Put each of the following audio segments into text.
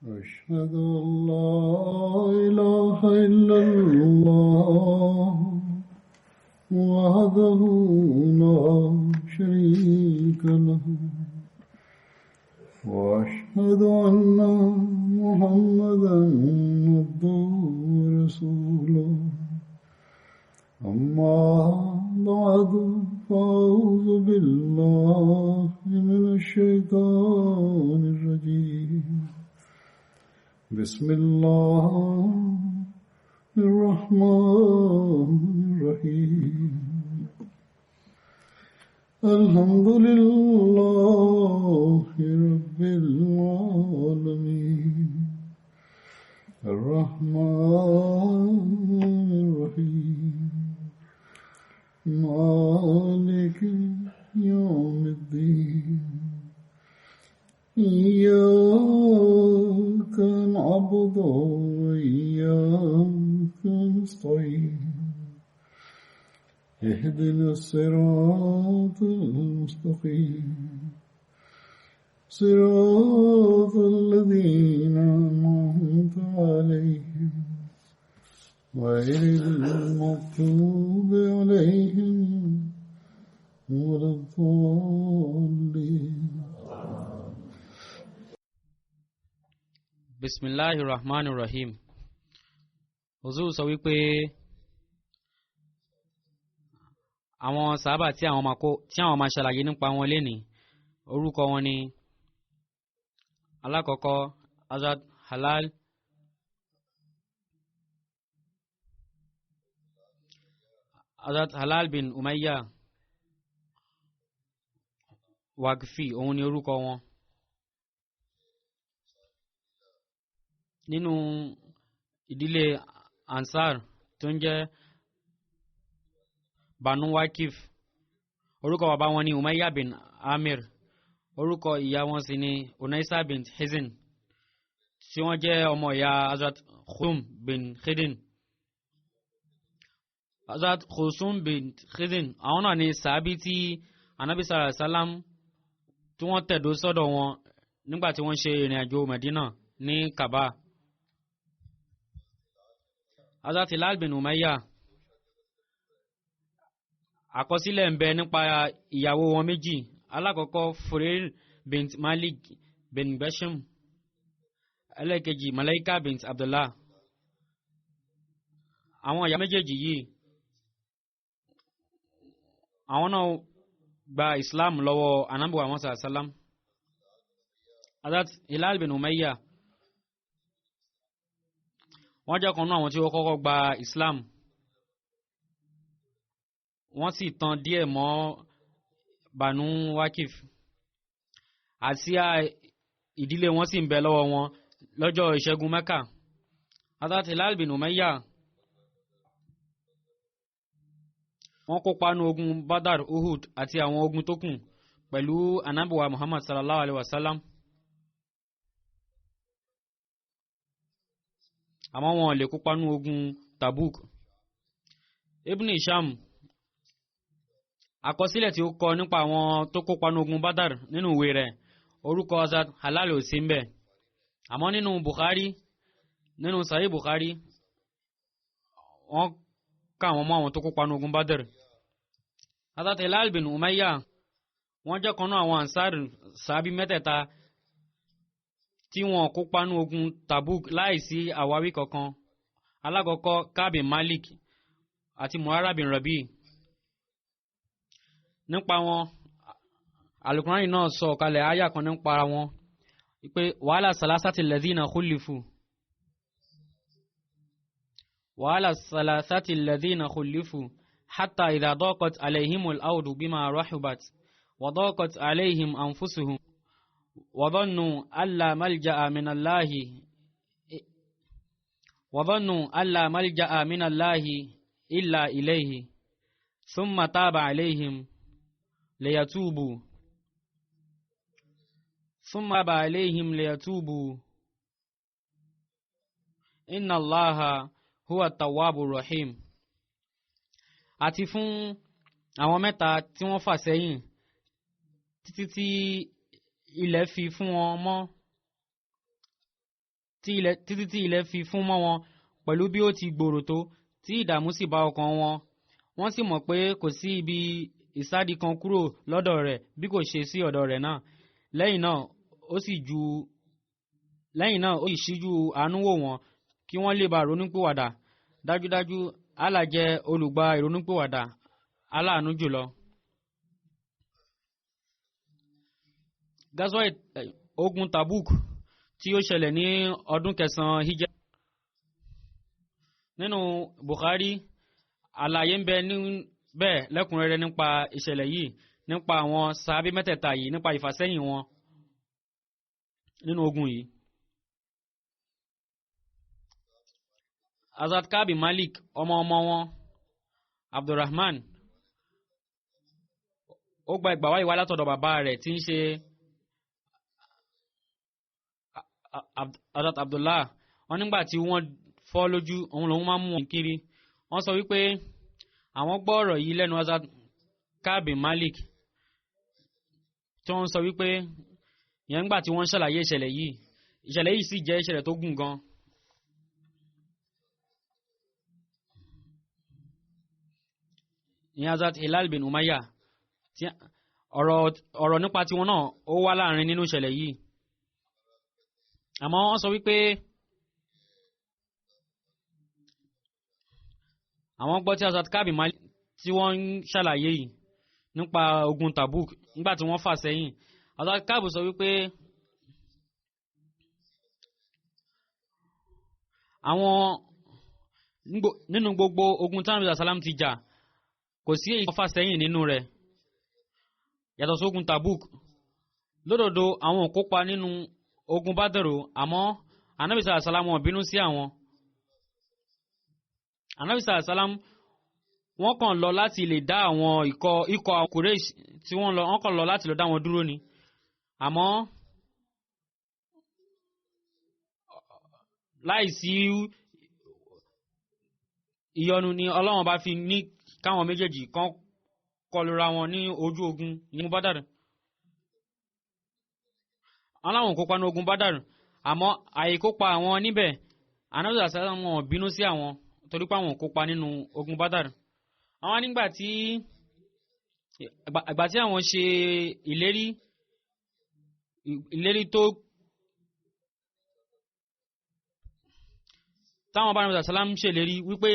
أشهد أن لا إله إلا الله وحده لا شريك له وأشهد أن محمدا عبده ورسوله أما بعد فأعوذ بالله من الشيطان الرجيم بسم الله الرحمن الرحيم الحمد لله رب العالمين الرحمن الرحيم مالك يوم الدين إياك نعبد وإياك نستعين اهدنا الصراط المستقيم صراط الذين أنعمت عليهم غير المغضوب عليهم ولا الضالين. Bismillahirrahmanirrahim. Huzur sọ wípé àwọn sàhábà tí àwọn máa ṣàlàyé nípa wọn lénìí orúkọ wọn ni alákọ̀ọ́kọ́ Hazrat Halal bin Umayya Waqfi, òun ni orúkọ wọn. Nínú ìdílé Ansar tó ń jẹ́ Banu Waqif, orúkọ bàbá wọn ni Umayya bin Amir, orúkọ ìyá wọn sì ni Unaisa bin Hizn, tí wọ́n jẹ́ ọmọ ìyá Hazrat Khusum bin Khidin. Hazrat Khusum bin Khidin àwọn náà ni sàábí tí Ànábì sallallahu alaihi wasallam tí wọ́n tẹ̀dó sọ́dọ̀ wọn nígbà tí wọ́n ṣe ìrìn àjò Medina ní Kaaba. Hazrat Hilal bin Umayya, àkọsílẹ̀ ń bẹ nípa ìyàwó wọn méjì. Alákọ̀ọ́kọ́ Furair bint Malik bin Bashim, ẹlẹ́kejì Malaika bint Abdullah. Àwọn ìyá méjèèjì yìí àwọn náà gba Islam lọ́wọ́ Ànábì Muhammad sallallahu alaihi wasallam. Hazrat Hilal bin Umayya wọ́n jẹ́ kan náà àwọn tí ó kọ́kọ́ gba Islam. Wọ́n sì tàn díẹ̀ mọ́ Banu Waqif. Àsíá ìdílé wọn sì ń bẹ lọ́wọ́ wọn lọ́jọ́ ìṣẹ́gun Mẹ́kà. Hazrat Hilal bin Umayya wọ́n kópa nínú ogun Badar, Uhud àti àwọn ogun tó kù pẹ̀lú Ànábì wa Muhammad sallallahu alaihi wasallam. Àmọ́ wọn lè kópa nínú ogun Tabuk. Ibn Hisham, àkọsílẹ̀ tí ó kọ nípa àwọn tó kópa nínú ogun Badar nínú ìwé rẹ̀, orúkọ Hazrat Halal ò sí ńbẹ̀. Àmọ́ nínú Bukhari, nínú Sahih Bukhari, wọ́n kà wọ́n mọ́ àwọn tó kópa nínú ogun Badar. Hazrat Hilal bin Umayya wọ́n jẹ́ kan náà àwọn Ansar sàábí mẹ́tẹ̀ẹ̀ta tí wọ́n kópa nínú ogun Tabuk láìsí àwáwí kankan. Alákọ̀ọ́kọ́ Ka'b bin Malik àti Murara bin Rabi. Nípa wọn, Al-Qur'ani náà sọ kalẹ̀ àyà kan nípa wọn pé wàhálà salasati alladhina khulifu. وعلى الثلاثة الذين خلفوا حتى إذا ضاقت عليهم الأرض بما رحبت وضاقت عليهم أنفسهم وظنوا أن لا ملجأ من الله إلا إليه ثم تاب عليهم ليتوبوا إن الله huwa tawwabu rahim. Àti fún àwọn mẹ́ta tí wọ́n fà sẹ́yìn títí tí ilẹ̀ fi fún wọn mọ́ títí tí ilẹ̀ fi fún mọ́ wọn pẹ̀lú bí ó ti gbòòrò tó tí ìdààmú sì bá ọkàn wọn. Wọ́n sì mọ̀ pé kò sí ibi ìsádi kan kúrò lọ́dọ̀ rẹ̀ bí kò ṣe sí ọ̀dọ̀ rẹ̀ náà. Lẹ́yìn náà ó sì ṣíjú àánú wò wọ́n kí wọ́n lè bá ronúpìwàdà. Dájúdájú Allah jẹ́ olùgbà ìrònúpìwàdà, aláàánú jùlọ. Gazwa ogun Tabuk tí ó ṣẹlẹ̀ ní ọdún 9 Hijra. Nínú Bukhari, àlàyé ń bẹ níbẹ̀ lẹ́kùnrẹ́rẹ́ nípa ìṣẹ̀lẹ̀ yìí, nípa àwọn sàhábí mẹ́tẹ̀ẹ̀ta yìí, nípa ìfàsẹ́yìn wọn nínú ogun yìí. Hazrat Ka'b bin Malik, ọmọ wọn Abdurrahman, ó gba ìgbà wáyé wá látọ̀dọ̀ bàbá rẹ̀ tí ń ṣe Hazrat Abdullah. Wọ́n nígbà tí wọ́n fọ́ lójú, òun lòun máa mú wọn kiri. Wọ́n sọ wípé àwọn gbọ́ ọ̀rọ̀ yìí lẹ́nu Hazrat Ka'b bin Malik, tí wọ́n sọ wípé yẹn nígbà tí wọ́n ṣàlàyé ìṣẹ̀lẹ̀ yìí sì jẹ́ ìṣẹ̀lẹ̀ tó gùn gan. Ní Hazrat Hilal bin Umayyah, tí ọ̀rọ̀ nípa tiwọn náà ó wá láàrin nínú ìṣẹ̀lẹ̀ yìí. Àmọ́ wọ́n sọ wípé àwọn gbọ́ tí Hazrat Ka'b bin Malik tí wọ́n ń ṣàlàyé yìí nípa ogun Tabuk nígbà tí wọ́n fà sẹ́yìn. Hazrat Ka'b sọ wípé àwọn nínú gbogbo ogun tí Ànábì sallam ti jà, kò sí èyí tó fà sẹ́yìn nínú rẹ̀ yàtọ̀ sógun Tabuk. Lódodo àwọn ò kópa nínú ogun Badr, àmọ́ Ànábì sallam wọ́n bínú sí àwọn. Ànábì sallam wọ́n kàn lọ láti lè dá àwọn ikọ̀ Quraysh tí wọ́n kàn lọ láti lọ dá wọn dúró ni. Àmọ́ láìsí ìyọnu ni Ọlọ́run bá fi ní káwọn méjèèjì kan kọlura wọn ní ojú ogun ní Badr. Aláwọn kópa ní ogun Badr, àmọ́ àìkópa àwọn níbẹ̀ Ànábì sallam wọ́n bínú sí àwọn torí pé àwọn kópa nínú ogun Badr. Àwọn nígbà tí àwọn ṣe ìlérí tó táwọn bá Ànábì sallam ṣe ìlérí wípé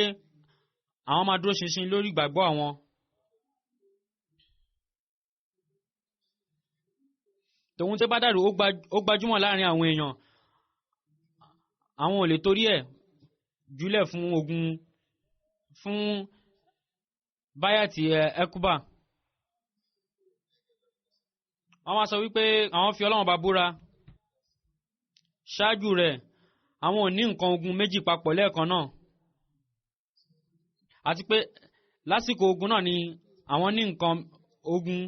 àwọn máa dúró ṣinṣin lórí ìgbàgbọ́ àwọn. Tòun tí Badr ó gbajúmọ̀ láàrin àwọn èèyàn, àwọn ò lè torí ẹ̀ jùlẹ̀ fún ogun fún Bayati Ekuba. Wọ́n wá sọ wípé àwọn fi Ọlọ́run bá búra, ṣáájú rẹ̀ àwọn ò ní nǹkan ogun méjì papọ̀ lẹ́ẹ̀kan náà, àti pé lásìkò ogun náà ni àwọn ní nǹkan ogun.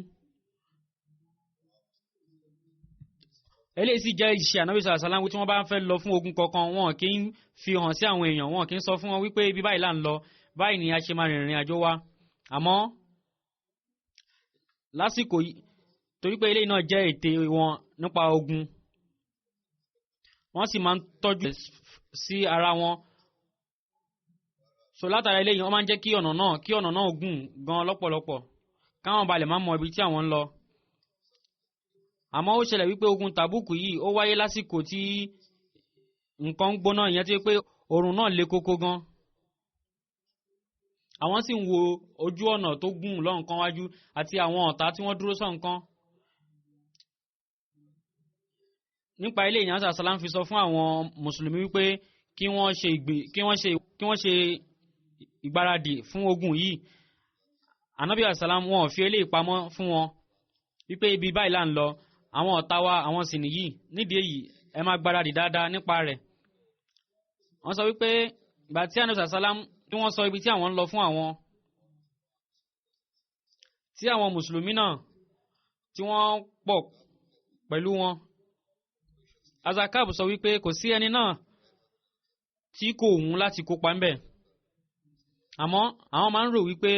Eléyìí sì jẹ́ ìṣe Ànábì sallam tí wọ́n bá fẹ́ lọ fún ogun kankan, wọn kì í fi hàn sí àwọn èèyàn, wọn kì í sọ fún wọn wípé ibi báyìí là ń lọ, báyìí ni a ṣe máa rìnrìn àjò wa. Àmọ́ lásìkò yìí, torí pé eléyìí náà jẹ́ ète wọn nípa ogun, wọ́n sì máa ń tọ́jú sí ara wọn. So látara eléyìí wọ́n máa ń jẹ́ kí ọ̀nà náà gùn gan lọ́pọ̀lọpọ̀, káwọn balẹ̀ máa mọ ibi tí àwọn ń lọ. Àmọ́ ó ṣẹlẹ̀ wípé ogun Tabuk yìí ó wáyé lásìkò tí nǹkan ń gbóná, ìyẹn tí pé oòrùn náà le koko gan. Àwọn sì ń wo ojú ọ̀nà tó gùn lọ́nkán wájú àti àwọn ọ̀tá tí wọ́n dúró sọ́nkán. Nípa ilé ìyẹn Ànábì sallam fi sọ fún àwọn mùsùlùmí wípé kí wọ́n ṣe ìgbáradì fún ogun yìí. Ànábì sallam wọn fi eléyìí pamọ́ fún wọn wípé ibi báyìí là ń lọ, àwọn ọ̀tá wa àwọn sì nìyí, nídìí èyí ẹ máa gbáradì dáadáa nípa rẹ̀. Wọ́n sọ wípé ìgbà tí Ànábì sallam tí wọ́n sọ ibi tí àwọn ń lọ fún àwọn, tí àwọn mùsùlùmí náà tí wọ́n pọ̀ pẹ̀lú wọn, Hazrat Ka'b sọ wípé kò sí ẹni náà tí kò wù láti kópa ń bẹ̀. Àmọ́ àwọn máa ń rò wípé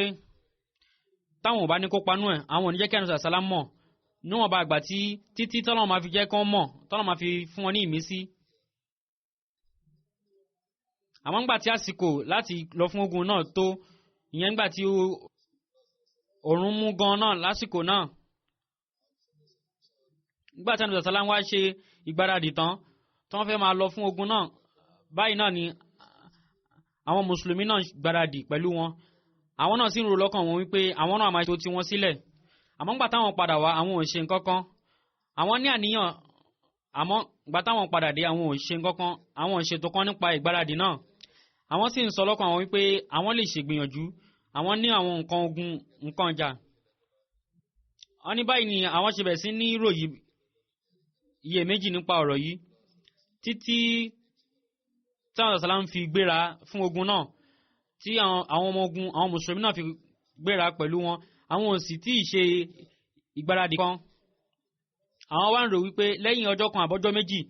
táwọn ò bá ní kópa nú ẹ̀, àwọn ò ní jẹ́ kí Ànábì sallam mọ̀ níwọ̀n bá àgbà títí tọ́lọ́run máa fi jẹ́ kán mọ̀, tọ́lọ́run máa fi fún wọn ní ìmísí. àmọ́ ńgbà tí àsìkò láti lọ fún ogun náà tó, ìyẹn ńgbà tí òòrùn mú gan náà lásìkò náà, ńgbà tí Ànábì sàlám wá ṣe ìgbáradì tán tí wọ́n fẹ́ máa lọ fún ogun náà, báyìí náà ni àwọn mùsùlùmí náà gbáradì pẹ̀lú wọn. Àwọn náà sì ń rò lọ́kàn wọn wípé àwọn náà máa tó ti wọn sílẹ̀. Àmọ́ ńgbà táwọn padà wá, àwọn ò ṣe nǹkan kan. Àwọn ní àníyàn, àmọ́ ńgbà táwọn padà dé, àwọn ò ṣe nǹkan kan, àwọn ò ṣètò kan nípa ìgbáradì náà. Àwọn sì ń sọ lọ́kàn àwọn wípé àwọn lè ṣègbìyànjú, àwọn ní àwọn nǹkan ogun, nǹkan ìjà. Wọ́n ní báyìí ni àwọn ṣe bẹ̀rẹ̀ sí ní ròyìn iyèméjì nípa ọ̀rọ̀ yìí títí tí àwọn sàlám fi gbéra fún ogun náà, tí àwọn ọmọ ogun, àwọn mùsùlùmí náà fi gbéra pẹ̀lú wọn. Àwọn ò sì tí ì ṣe ìgbáradì kan. Àwọn wá ń rò wípé lẹ́yìn ọjọ́ kan àbọ́jọ́ méjì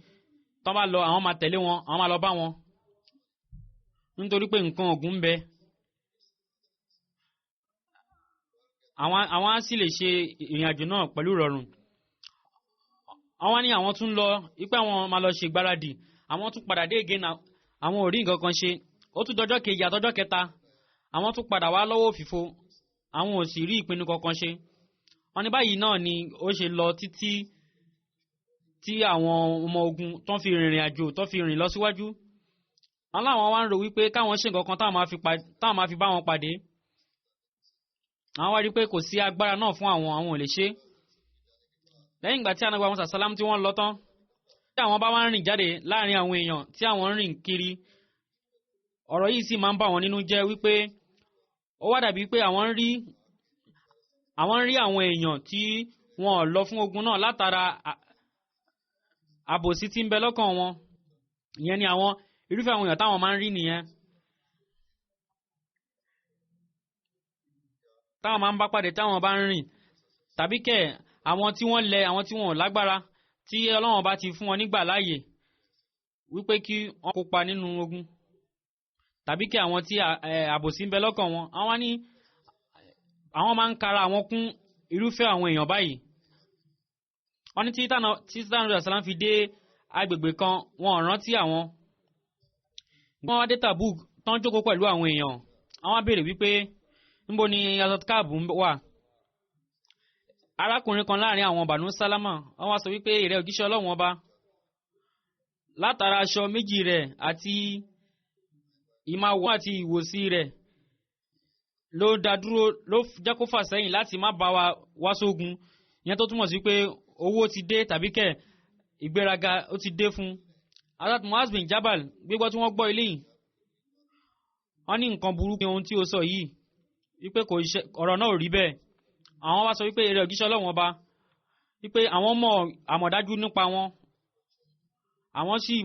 tán bá lọ, àwọn máa tẹ̀lé wọn, àwọn máa lọ bá wọn, nítorí pé nǹkan ogun ń bẹ. Àwọn á sì lè ṣe ìrìn àjò náà pẹ̀lú ìrọ̀rùn. Àwọn ní àwọn tún lọ wípé àwọn máa lọ ṣe ìgbáradì, àwọn tún padà dé again, àwọn ò rí nǹkan kan ṣe. Ó tún dọjọ́ kejì àtọjọ́ kẹta, àwọn tún padà wá lọ́wọ́ òfìfo, àwọn ò sì rí ìpinnu kankan ṣe. Wọ́n ní báyìí náà ni ó ṣe lọ títí tí àwọn ọmọ ogun tó ń fi rìnrìn àjò tó fi rìn lọ síwájú. Wọ́n láwọn wá ń rò wípé káwọn ṣe nǹkan kan táwọn máa fi bá wọn pàdé. Àwọn wá rí pé kò sí agbára náà fún àwọn ò lè ṣe. Lẹ́yìn ìgbà tí Ànábì Muhammad sàlám tí wọ́n lọ tán, tí àwọn bá wá ń rìn jáde láàrin àwọn èèyàn tí àwọn ń rìn kiri, ọ̀rọ̀ yìí sì máa ń bà wọ́n nínú jẹ́ wípé ó wá dàbí pé àwọn ń rí àwọn èèyàn tí wọn ò lọ fún ogun náà látara àbòsí tí ń bẹ lọ́kàn wọn. Ìyẹn ni àwọn irúfẹ́ àwọn èèyàn táwọn máa ń rí nìyẹn. Táwọn máa ń bá pàdé táwọn bá ń rìn, tàbí kẹ̀ àwọn tí wọ́n lẹ, àwọn tí wọn ò lágbára, tí Ọlọ́run bá ti fún wọn nígbà láàyè wípé kí wọ́n kópa nínú ogun, tàbí kí àwọn tí àbòsí ń bẹ lọ́kàn wọn, àwọn máa ń kara àwọn kún irúfẹ́ àwọn èèyàn báyìí. Wọ́n ní tí Ànábì sàlám fi dé agbègbè kan, wọn ò rántí àwọn. Wọ́n wá dé Tabuk tán jókòó pẹ̀lú àwọn èèyàn. Àwọn béèrè wípé níbo ni Hazrat Kaab wà. Arákùnrin kan láàrin àwọn Banu Salama, wọ́n wá sọ wípé ìrẹ́ òjíṣẹ́ Ọlọ́run ọba, látara aṣọ méjì rẹ̀ àti ìmáwọ̀ àti ìwòsí rẹ̀ ló dá dúró, ló jẹ́ kó fà sẹ́yìn láti má bá wa wá sógun. Ìyẹn tó túmọ̀ sí pé owó ti dé, tàbí kẹ̀ ìgbéraga ó ti dé fún. Hazrat Muaz bin Jabal gbígbọ́ tí wọ́n gbọ́ ilé yìí, wọ́n ní nǹkan burúkú ohun tí ó sọ yìí, wípé ọ̀rọ̀ náà ò rí bẹ́ẹ̀. Àwọn wá sọ wípé eré òjíṣẹ́ Ọlọ́run ọba, wípé àwọn mọ̀ àmọ̀dájú nípa wọn, àwọn sì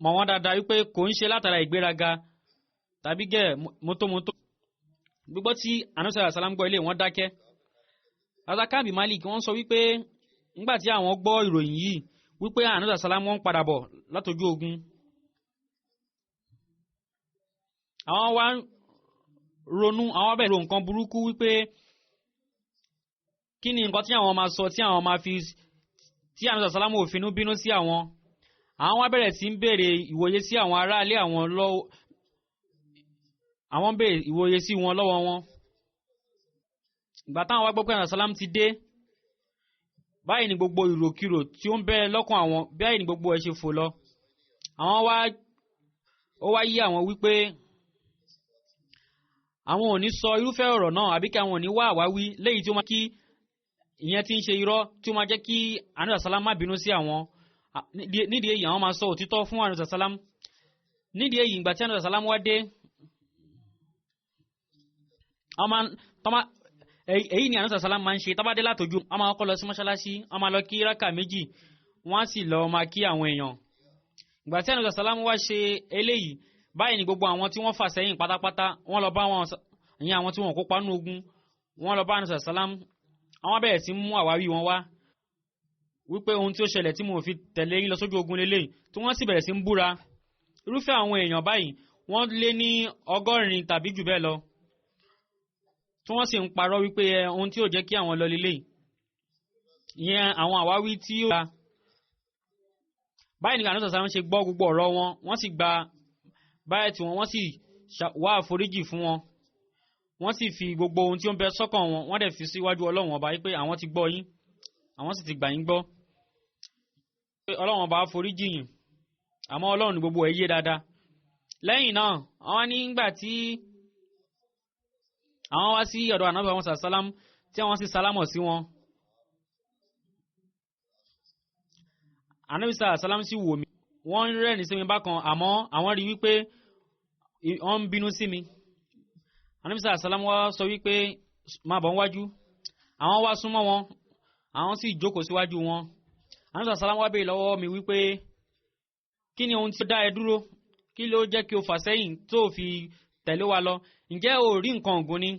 mọ̀ wọ́n dáadáa wípé kò ń ṣe látara ìgbéraga tàbí gẹ̀ mótómótó. Gbígbọ́ tí Ànábì sàlám gbọ́ ilé wọn dákẹ́. Hazrat Kaab bin Malik wọ́n sọ wípé nígbà tí àwọn gbọ́ ìròyìn yìí wípé Ànábì sàlám wọ́n padà bọ̀ látojú ogun, àwọn wá ronú, àwọn bẹ̀rẹ̀ ro nǹkan burúkú wípé kí ni nǹkan tí àwọn máa sọ tí àwọn máa fi tí Ànábì sàlám ò finú bínú sí àwọn. Àwọn wá bẹ̀rẹ̀ sí ń béèrè ìwòye sí àwọn aráalé àwọn lọ́wọ́, àwọn béèrè ìwòye sí wọn lọ́wọ́ wọn. Ìgbà táwọn wá gbọ́ pé Ànábì sàlám ti dé, báyìí ni gbogbo ìròkìrò tí ó ń bẹ lọ́kàn àwọn, báyìí ni gbogbo ẹ̀ ṣe fò lọ. Àwọn ó wá yí àwọn wípé àwọn ò ní sọ irúfẹ́ ọ̀rọ̀ náà, àbí kí àwọn ò ní wá àwáwí léyìí tí ó máa kí ìyẹn tí ń ṣe irọ́ tí ó máa jẹ́ kí Ànábì sàlám má bínú sí àwọn. Nídìí èyí àwọn máa sọ òtítọ́ fún Ànábì sàlám. Nídìí èyí ìgbà tí Ànábì sàlám wá dé, èyí ni Ànábì sàlám máa ń ṣe. Tá bá dé látojú, wọ́n máa kọ́ lọ sí mọ́ṣáláṣí, wọ́n máa lọ kí rákà méjì, wọ́n á sì lọ máa kí àwọn èèyàn. Ìgbà tí Ànábì sàlám wá ṣe eléyìí, báyìí ni gbogbo àwọn tí wọ́n fà sẹ́yìn pátápátá, wọ́n lọ bá wọn, ìyẹn àwọn tí wọ́n kópa nínú ogun, wọ́n lọ bá Ànábì sàlám. Àwọn bẹ̀rẹ̀ sí mú àwáwí wọn wá wípé ohun tí ó ṣẹlẹ̀ tí mo fi tẹ̀lé yín lọ sójú ogun lélẹ́yìí, tí wọ́n sì bẹ̀rẹ̀ sí ń búra. Irúfẹ́ àwọn èèyàn báyìí wọ́n lé ní 100 tàbí jù bẹ́ẹ̀ lọ, tí wọ́n sì ń parọ́ wípé ohun tí ó jẹ́ kí àwọn lọ lélẹ́yìí, ìyẹn àwọn àwáwí tí ó gba. Báyìí ni Ànábì sàlám ṣe gbọ́ gbogbo ọ̀rọ̀ wọn, wọ́n sì gba báyẹ̀ tí wọ́n sì wá àforíjì fún wọn wọ́n sì fi gbogbo ohun tí ó ń bẹ sọ́kàn wọn wọ́n dẹ̀ fi síwájú ọlọ́run ọba wípé àwọn ti gbọ́ yín àwọn sì ti gbà yín gbọ́ pé ọlọ́run ọba àforíjì yín àmọ́ ọlọ́run ní gbogbo ẹ̀ yé dáadáa. Lẹ́yìn náà àwọn nígbà tí àwọn wá sí ọ̀dọ̀ ànábì àwọn sàlám tí àwọn sì sálámọ̀ sí wọn ànábì sàlám sì wò mí wọ́n rẹ́rìn sí mi bákan àmọ́ àwọn rí wípé wọ́n ń bínú sí mi. Ànábì sàlám wá sọ wípé máa bọ̀ wájú àwọn wá súnmọ́ wọn àwọn sì jókòó síwájú wọn. Ànábì sàlám wá béèrè lọ́wọ́ mi wípé kí ni ohun tí ó dá ẹ dúró kí ló jẹ́ kí o fà sẹ́yìn tó fi tẹ̀lé wa lọ ǹjẹ́ o rí nǹkan ògùn ni.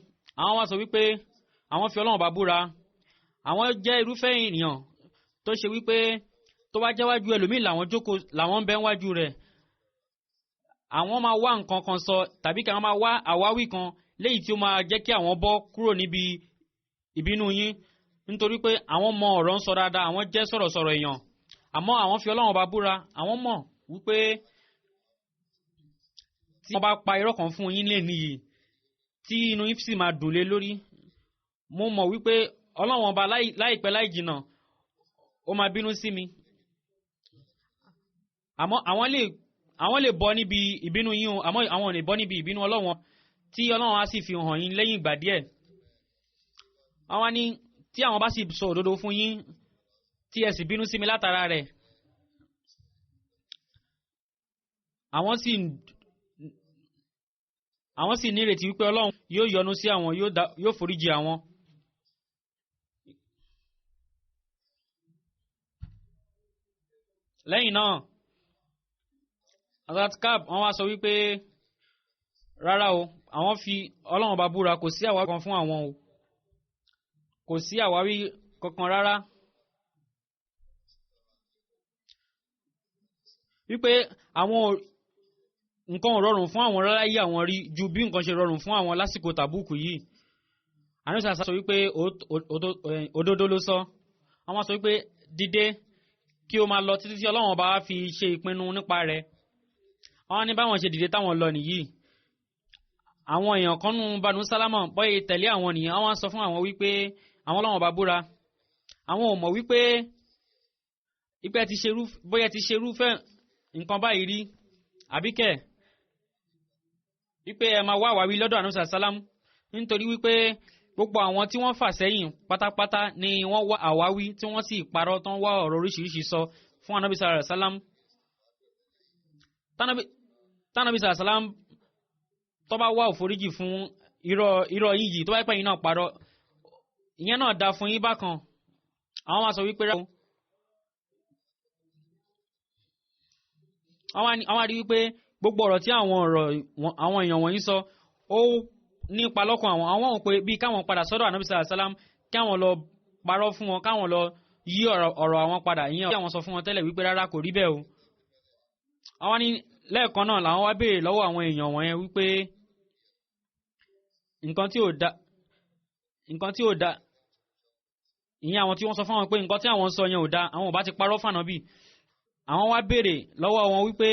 Àwọn wá sọ wípé àwọn fi Ọlọ́run bá búra àwọn jẹ́ irúfẹ́ ènìyàn tó ṣe wípé tó bá jẹ́wájú ẹlòmíì làwọn jókòó làwọn ń bẹ wájú rẹ̀ àwọn máa wá nǹkan kan sọ tàbí kí àwọn máa wá àwáwí kan léyìí tí ó máa jẹ́ kí àwọn bọ́ kúrò níbi ìbínú yín nítorí pé àwọn mọ ọ̀rọ̀ ń sọ dáadáa àwọn jẹ́ sọ̀rọ̀sọ̀rọ̀ èèyàn àmọ́ àwọn fi Ọlọ́run bá búra àwọn mọ̀ wípé tí wọ́n bá pa irọ́ kan fún yín lè níyì tí inú yín sì máa dùn lé lórí mo mọ̀ wípé Ọlọ́run ọba láìpẹ́ láì jìnnà ó máa bínú sí mi àmọ́ àwọn lè bọ́ níbi ìbínú yín o àmọ́ àwọn ò lè bọ́ níbi ìbínú Ọlọ́run tí Ọlọ́run á sì fi hàn yín lẹ́yìn ìgbà díẹ̀. Àwọn ní tí àwọn bá sì sọ òdodo fún yín tí ẹ sì bínú sí mi látara rẹ̀ àwọn sì nírètí wípé Ọlọ́run yóò yọ́nú sí àwọn yóò foríjì àwọn. Lẹ́yìn náà Hazrat Kab wọ́n wá sọ wípé rárá o àwọn fi Ọlọ́run bá búra kò sí àwáwí kan fún àwọn o kò sí àwáwí kankan rárá wípé àwọn nǹkan ò rọrùn fún àwọn rárá yí àwọn rí ju bí nǹkan ṣe rọrùn fún àwọn lásìkò tàbúkù yìí. Àníṣà sọ wípé òdodo ló sọ àwọn sọ wípé dìde kí o máa lọ títí tí Ọlọ́run bá fi ṣe ìpinnu nípa rẹ̀. Àwọn ní báwọn ṣe dìde táwọn lọ nìyí àwọn èèyàn kan nù Banu Salama bọ́yẹ tẹ̀lé àwọn nìyẹn àwọn sọ fún àwọn wípé àwọn Ọlọ́run bá búra àwọn ò mọ̀ wípé bóyá ti ṣerúfẹ́ nǹkan báyìí rí àbíkẹ́ wípé ẹ máa wá àwáwí lọ́dọ̀ Ànábì sàlám nítorí wípé gbogbo àwọn tí wọ́n fà sẹ́yìn pátápátá ni wọ́n wá àwáwí tí wọ́n sì parọ́ tán wá ọ̀rọ̀ oríṣiríṣi sọ fún Ànábì sàlám. Tánàbí sàlám tó bá wá òforíjì fún irọ́ yìí tó bá pẹ́ yìí náà parọ́ ìyẹn náà dá fún yín bákan. Àwọn máa sọ wípé àwọn àrí wípé gbogbo ọ̀rọ̀ tí àwọn èèyàn wọ̀nyí sọ ó nípa lọ́kàn àwọn ò pé bí káwọn padà sọ́dọ̀ Ànábì sàlám kí àwọn lọ parọ́ fún wọn káwọn lọ yí ọ̀rọ̀ àwọn padà ìyẹn àwọn sọ fún wọn tẹ́lẹ̀ wípé rárá kò rí bẹ́ẹ̀ o. Àwọn ní lẹ́ẹ̀kan náà làwọn wá béèrè lọ́wọ́ àwọn èèyàn wọ̀nyẹn wípé nǹkan tí ò da ìyẹn àwọn tí wọ́n sọ fún wọn pé nǹkan tí àwọn sọ yẹn ò da àwọn ò bá ti parọ́ fànàbí. Àwọn wá béèrè lọ́wọ́ wọn wípé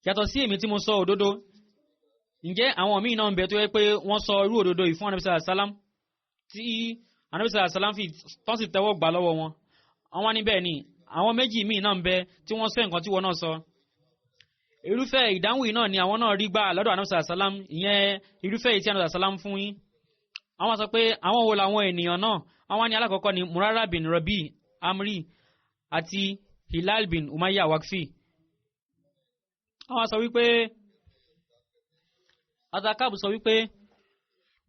yàtọ̀ sí èmi tí mo sọ òdodo ǹjẹ́ àwọn míì náà ń bẹ tó yẹ pé wọ́n sọ irú òdodo yìí fún Ànábì sàlám tí Ànábì sàlám fi tán sì tẹ́wọ́ gbà lọ́wọ́ wọn. Àwọn ní bẹ́ẹ̀ ni àwọn méjì míì náà ń bẹ tí wọ́n sọ nǹkan tí wọ́n náà sọ. Irúfẹ́ ìdáhùn yìí náà ni àwọn náà rí gbà lọ́dọ̀ Ànábì sàlám ìyẹn irúfẹ́ yìí tí Ànábì sàlám fún yín. Àwọn sọ pé àwọn wo làwọn ènìyàn náà àwọn ní alákọ̀ọ́kọ́ ni Murara bin Rabi Amri àti Hilal bin Umayya Wakfi. Àwọn sọ wípé Azakabu sọ wípé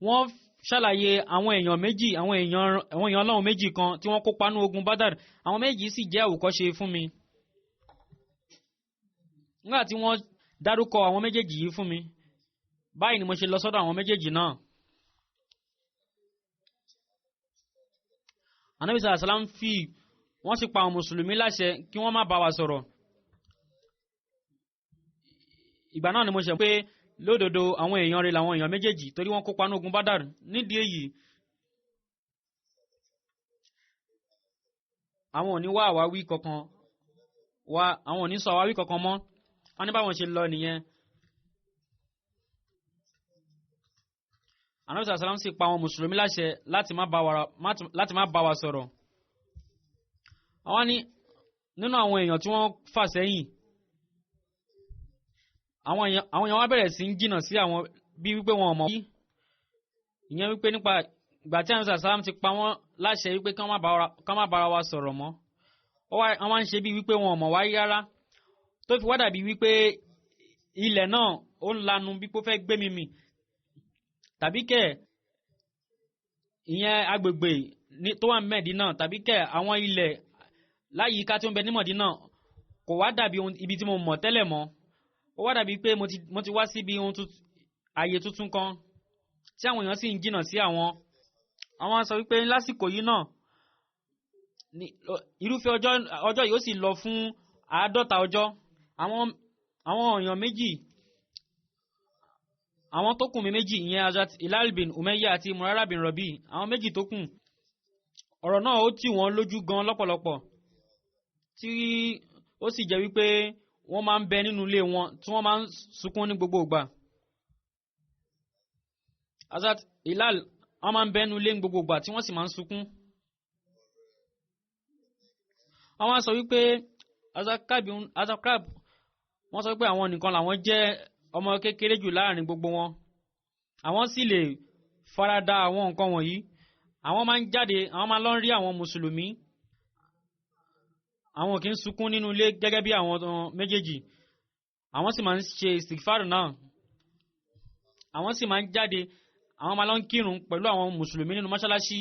wọ́n ṣàlàyé àwọn èèyàn méjì àwọn èèyàn Ọlọ́run méjì kan tí wọ́n kópa nínú ogun Badar àwọn méjì sì jẹ́ àwòkọ́ṣe fún mi. Nígbà tí wọ́n dárúkọ àwọn méjèèjì yìí fún mi báyìí ni mo ṣe lọ sọ́dọ̀ àwọn méjèèjì náà. Ànábì sàlám wọ́n sì pa àwọn mùsùlùmí láṣẹ kí wọ́n má bá wa sọ̀rọ̀. Ìgbà náà ni mo ṣe pé lódodo àwọn èèyàn rẹ̀ làwọn èèyàn méjèèjì torí wọ́n kópa ní ogun Badar. Nídìí èyí àwọn ò ní wá àwáwí kankan àwọn ò ní sọ àwáwí kankan mọ́ wọ́n ní báwọn ṣe lọ nìyẹn. Ànábì sàlám sì pa àwọn mùsùlùmí láṣẹ láti má bá wa sọ̀rọ̀. Àwọn ní nínú àwọn èèyàn tí wọ́n fà sẹ́yìn, àwọn èèyàn wá bẹ̀rẹ̀ sí ń jìnnà sí àwọn bí wípé wọn ò mọ̀. Ìyẹn wípé nípa ìgbà tí Ànábì sàlám ti pa wọ́n láṣẹ wípé kí wọ́n má bára wa sọ̀rọ̀ mọ́, wọ́n wá ń ṣe bí wípé wọn ò mọ̀ wáyé rárá, tó fi wá dàbí wípé ilẹ̀ náà ó ń lanu bí pé ó fẹ́ gbé mi mì, tàbí kẹ̀ ìyẹn agbègbè tó wà ní Mẹ́dínà, tàbí kẹ̀ àwọn ilẹ̀ láyìíká tí ó ń bẹ ní Mẹ́dínà kò wá dàbí ibi tí mo mọ̀ tẹ́lẹ̀ mọ́. Ó wá dàbí pé mo ti wá síbi ààyè tuntun kan tí àwọn èèyàn sì ń jìnnà sí àwọn. Àwọn sọ wípé lásìkò yìí náà irúfẹ́ ọjọ́ yìí ó sì lọ fún 50 ọjọ́. Àwọn èèyàn méjì, àwọn tó kùn mi méjì, ìyẹn Hazrat Hilal bin Umayya àti Murara bin Rabi, àwọn méjì tó kùn, ọ̀rọ̀ náà ó tì wọ́n lójú gan lọ́pọ̀lọpọ̀, tí ó sì jẹ́ wípé wọ́n máa ń bẹ nínú ilé wọn tí wọ́n máa ń sunkún ní gbogbo ìgbà. Hazrat Hilal wọ́n máa ń bẹ nínú ilé ní gbogbo ìgbà tí wọ́n sì máa ń sunkún. Àwọn sọ wípé Hazrat Kab wọ́n sọ pé àwọn nìkan làwọn jẹ́ ọmọ kékeré jù láàrin gbogbo wọn, àwọn sì lè farada àwọn nǹkan wọ̀nyí. Àwọn máa ń jáde, àwọn máa lọ rí àwọn mùsùlùmí, àwọn kì í sunkún nínú ilé gẹ́gẹ́ bí àwọn méjèèjì. Àwọn sì máa ń ṣe istighfar náà. Àwọn sì máa ń jáde, àwọn máa lọ ń kírun pẹ̀lú àwọn mùsùlùmí nínú mọ́ṣáláṣí.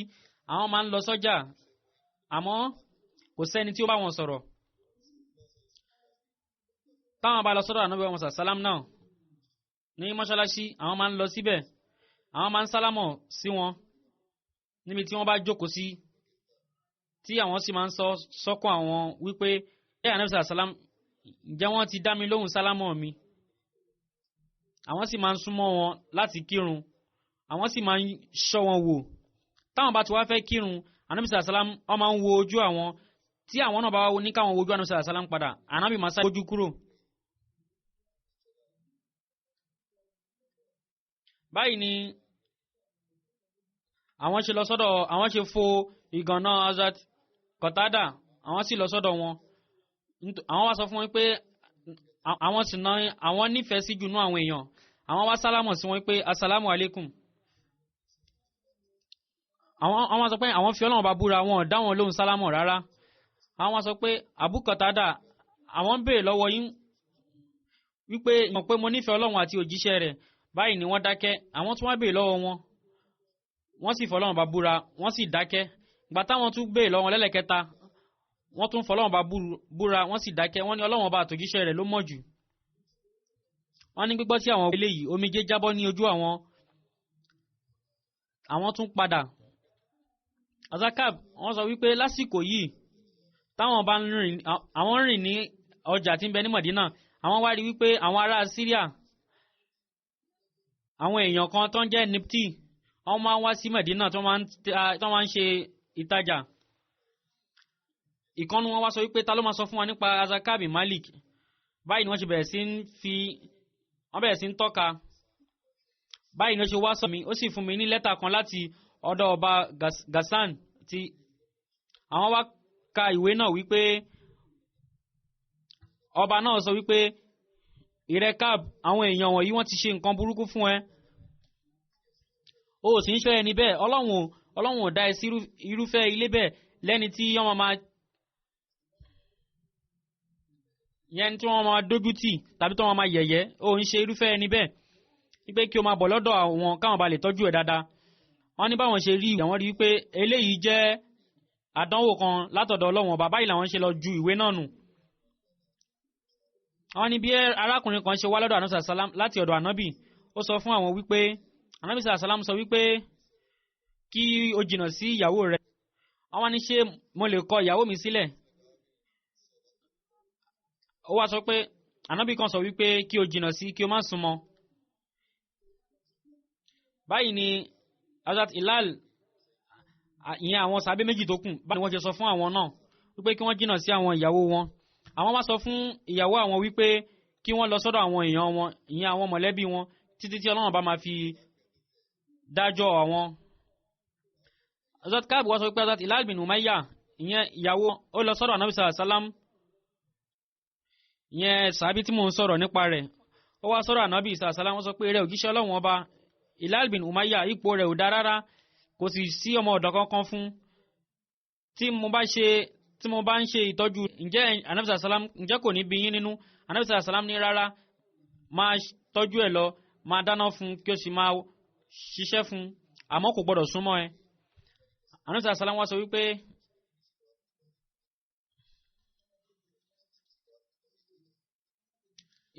Àwọn máa ń lọ sọ́jà, àmọ́ kò sẹ́ni tí ó bá wọn sọ̀rọ̀. Táwọn bá lọ sọ́dọ̀ Ànábì Muhammad sàlám náà ní mọ́ṣáláṣí, àwọn máa ń lọ síbẹ̀, àwọn máa ń sálámọ̀ sí wọn níbi tí wọ́n bá jókòó sí, tí àwọn sì máa ń sọ́kàn àwọn wípé Ànábì sàlám, ǹjẹ́ wọ́n ti dá mi lóhùn sálámọ̀ mi? Àwọn sì máa ń súnmọ́ wọn láti kírun, àwọn sì máa ń ṣọ́ wọn wò. Táwọn bá ti wá fẹ́ kírun, Ànábì sàlám ó máa ń wo ojú àwọn, tí àwọn náà bá wá ní káwọn wojú Ànábì sàlám padà, Ànábì máa sá ojú kúrò. Báyìí ni àwọn ṣe lọ sọ́dọ̀, àwọn ṣe fo ìgànná Hazrat Qatada, àwọn sì lọ sọ́dọ̀ wọn. Àwọn wá sọ fún wọn pé àwọn sì ná àwọn nífẹ̀ẹ́ sí jùnú àwọn èèyàn. Àwọn wá sálámọ̀ sí wọn pé assalamu alaikum. Àwọn sọ pé àwọn fi Ọlọ́run bá búra, wọn ò dá wọn lóhùn sálámọ̀ rárá. Àwọn wá sọ pé Abu Qatada, àwọn béèrè lọ́wọ́ yín wípé mọ̀ pé mo nífẹ̀ẹ́ Ọlọ́run àti òjíṣẹ́ rẹ̀. Báyìí ni wọ́n dákẹ́. Àwọn tún wá béèrè lọ́wọ́ wọn, wọ́n sì fọlọ́run bá búra, wọ́n sì dákẹ́. Ìgbà táwọn tún béèrè lọ́wọ́ lẹ́lẹ́kẹta, wọ́n tún fọlọ́run bá búra, wọ́n sì dákẹ́. Wọ́n ní Ọlọ́run bá àtòjíṣẹ́ rẹ̀ ló mọ̀ jù. Wọ́n ní gbígbọ́ tí àwọn eléyìí omijé jábọ́ ní ojú àwọn. Àwọn tún padà. Azakab wọ́n sọ wípé lásìkò yìí táwọn bá ń rìn, àwọn rìn ní ọjà tí ń bẹ ní Mọ̀dínà, àwọn wá rí wípé àwọn ará Syria, àwọn èèyàn kan tó ń jẹ́ Nipti, wọ́n máa ń wá sí Mẹ̀dínà tó máa ń ṣe ìtajà. Ìkànnù wọn wá sọ wípé ta ló máa sọ fún wa nípa Azakabi Malik. Báyìí ni wọ́n ṣe bẹ̀rẹ̀ sí ń tọ́ka. Báyìí ni ó ṣe wá sọ mi, ó sì fún mi ní lẹ́tà kan láti ọ̀dọ̀ ọba Gassan, tí àwọn wá ka ìwé náà wípé ọba náà sọ wípé ìrẹ́kàb, àwọn èèyàn wọ̀nyí wọ́n ti ṣe nǹkan burúkú fún ẹ, o sì ń ṣọ́ ẹni bẹ́ẹ̀. Ọlọ́run ò dá ẹ sí irúfẹ́ ilé bẹ́ẹ̀ lẹ́ni tí wọ́n máa yẹn tí wọ́n máa dójú tì tàbí tí wọ́n máa yẹ̀yẹ́. O ń ṣe irúfẹ́ ẹni bẹ́ẹ̀ wípé kí o máa bọ̀ lọ́dọ̀ àwọn káwọn bá lè tọ́jú ẹ̀ dáadáa. Wọ́n ní báwọn ṣe rí àwọn rí wípé eléyìí jẹ́ àdánwò kan látọ̀dọ̀ Ọlọ́run ọba. Báyìí làwọn ṣe lọ ju ìwé náà nù. Wọ́n ní bí arákùnrin kan ṣe wá lọ́dọ̀ Ànábì sàlám láti ọ̀dọ̀ Ànábì, ó sọ fún àwọn wípé Ànábì sàlám sọ wípé kí o jìnnà sí ìyàwó rẹ̀. Àwọn ní ṣé mo lè kọ ìyàwó mi sílẹ̀? Ó wá sọ pé Ànábì kan sọ wípé kí o jìnnà sí, kí o má súnmọ́. Báyìí ni Hazrat Hilal, ìyẹn àwọn sàbẹ́ méjì tó kù, báyìí ni wọ́n ṣe sọ fún àwọn náà wípé kí wọ́n jìnnà sí àwọn ìyàwó wọn. Àwọn wá sọ fún ìyàwó àwọn wípé kí wọ́n lọ sọ́dọ̀ àwọn èèyàn wọn ìyẹn àwọn mọ̀lẹ́bí wọn títí tí Ọlọ́run bá máa fi dájọ́ àwọn. Hazrat Ka'b wá sọ pé Hazrat Hilal bin Umayyah ìyẹn ìyàwó ó lọ sọ́dọ̀ Ànábì sallallahu alaihi wasallam ìyẹn sàábí tí mò ń sọ̀rọ̀ nípa rẹ̀ ó wá sọ́dọ̀ Ànábì sallallahu alaihi wasallam wọ́n sọ pé rẹ̀ òjíṣẹ́ Ọlọ́run ọba Hilal bin Umayyah ipò rẹ̀ ò dá rárá kò sì sí ọmọ ọ̀dọ̀ kankan fún tí mo bá ń ṣe ìtọ́jú ǹjẹ́ Ànábì sallallahu alaihi wasallam ǹjẹ́ kò ní bí yín nínú Ànábì sallallahu alaihi wasallam ní rárá máa tọ́jú ẹ̀ lọ máa dáná fún kí o sì máa ṣiṣẹ́ fún àmọ́ kò gbọ́dọ̀ súnmọ́ ẹ. Ànábì sallallahu alaihi wasallam wá sọ wípé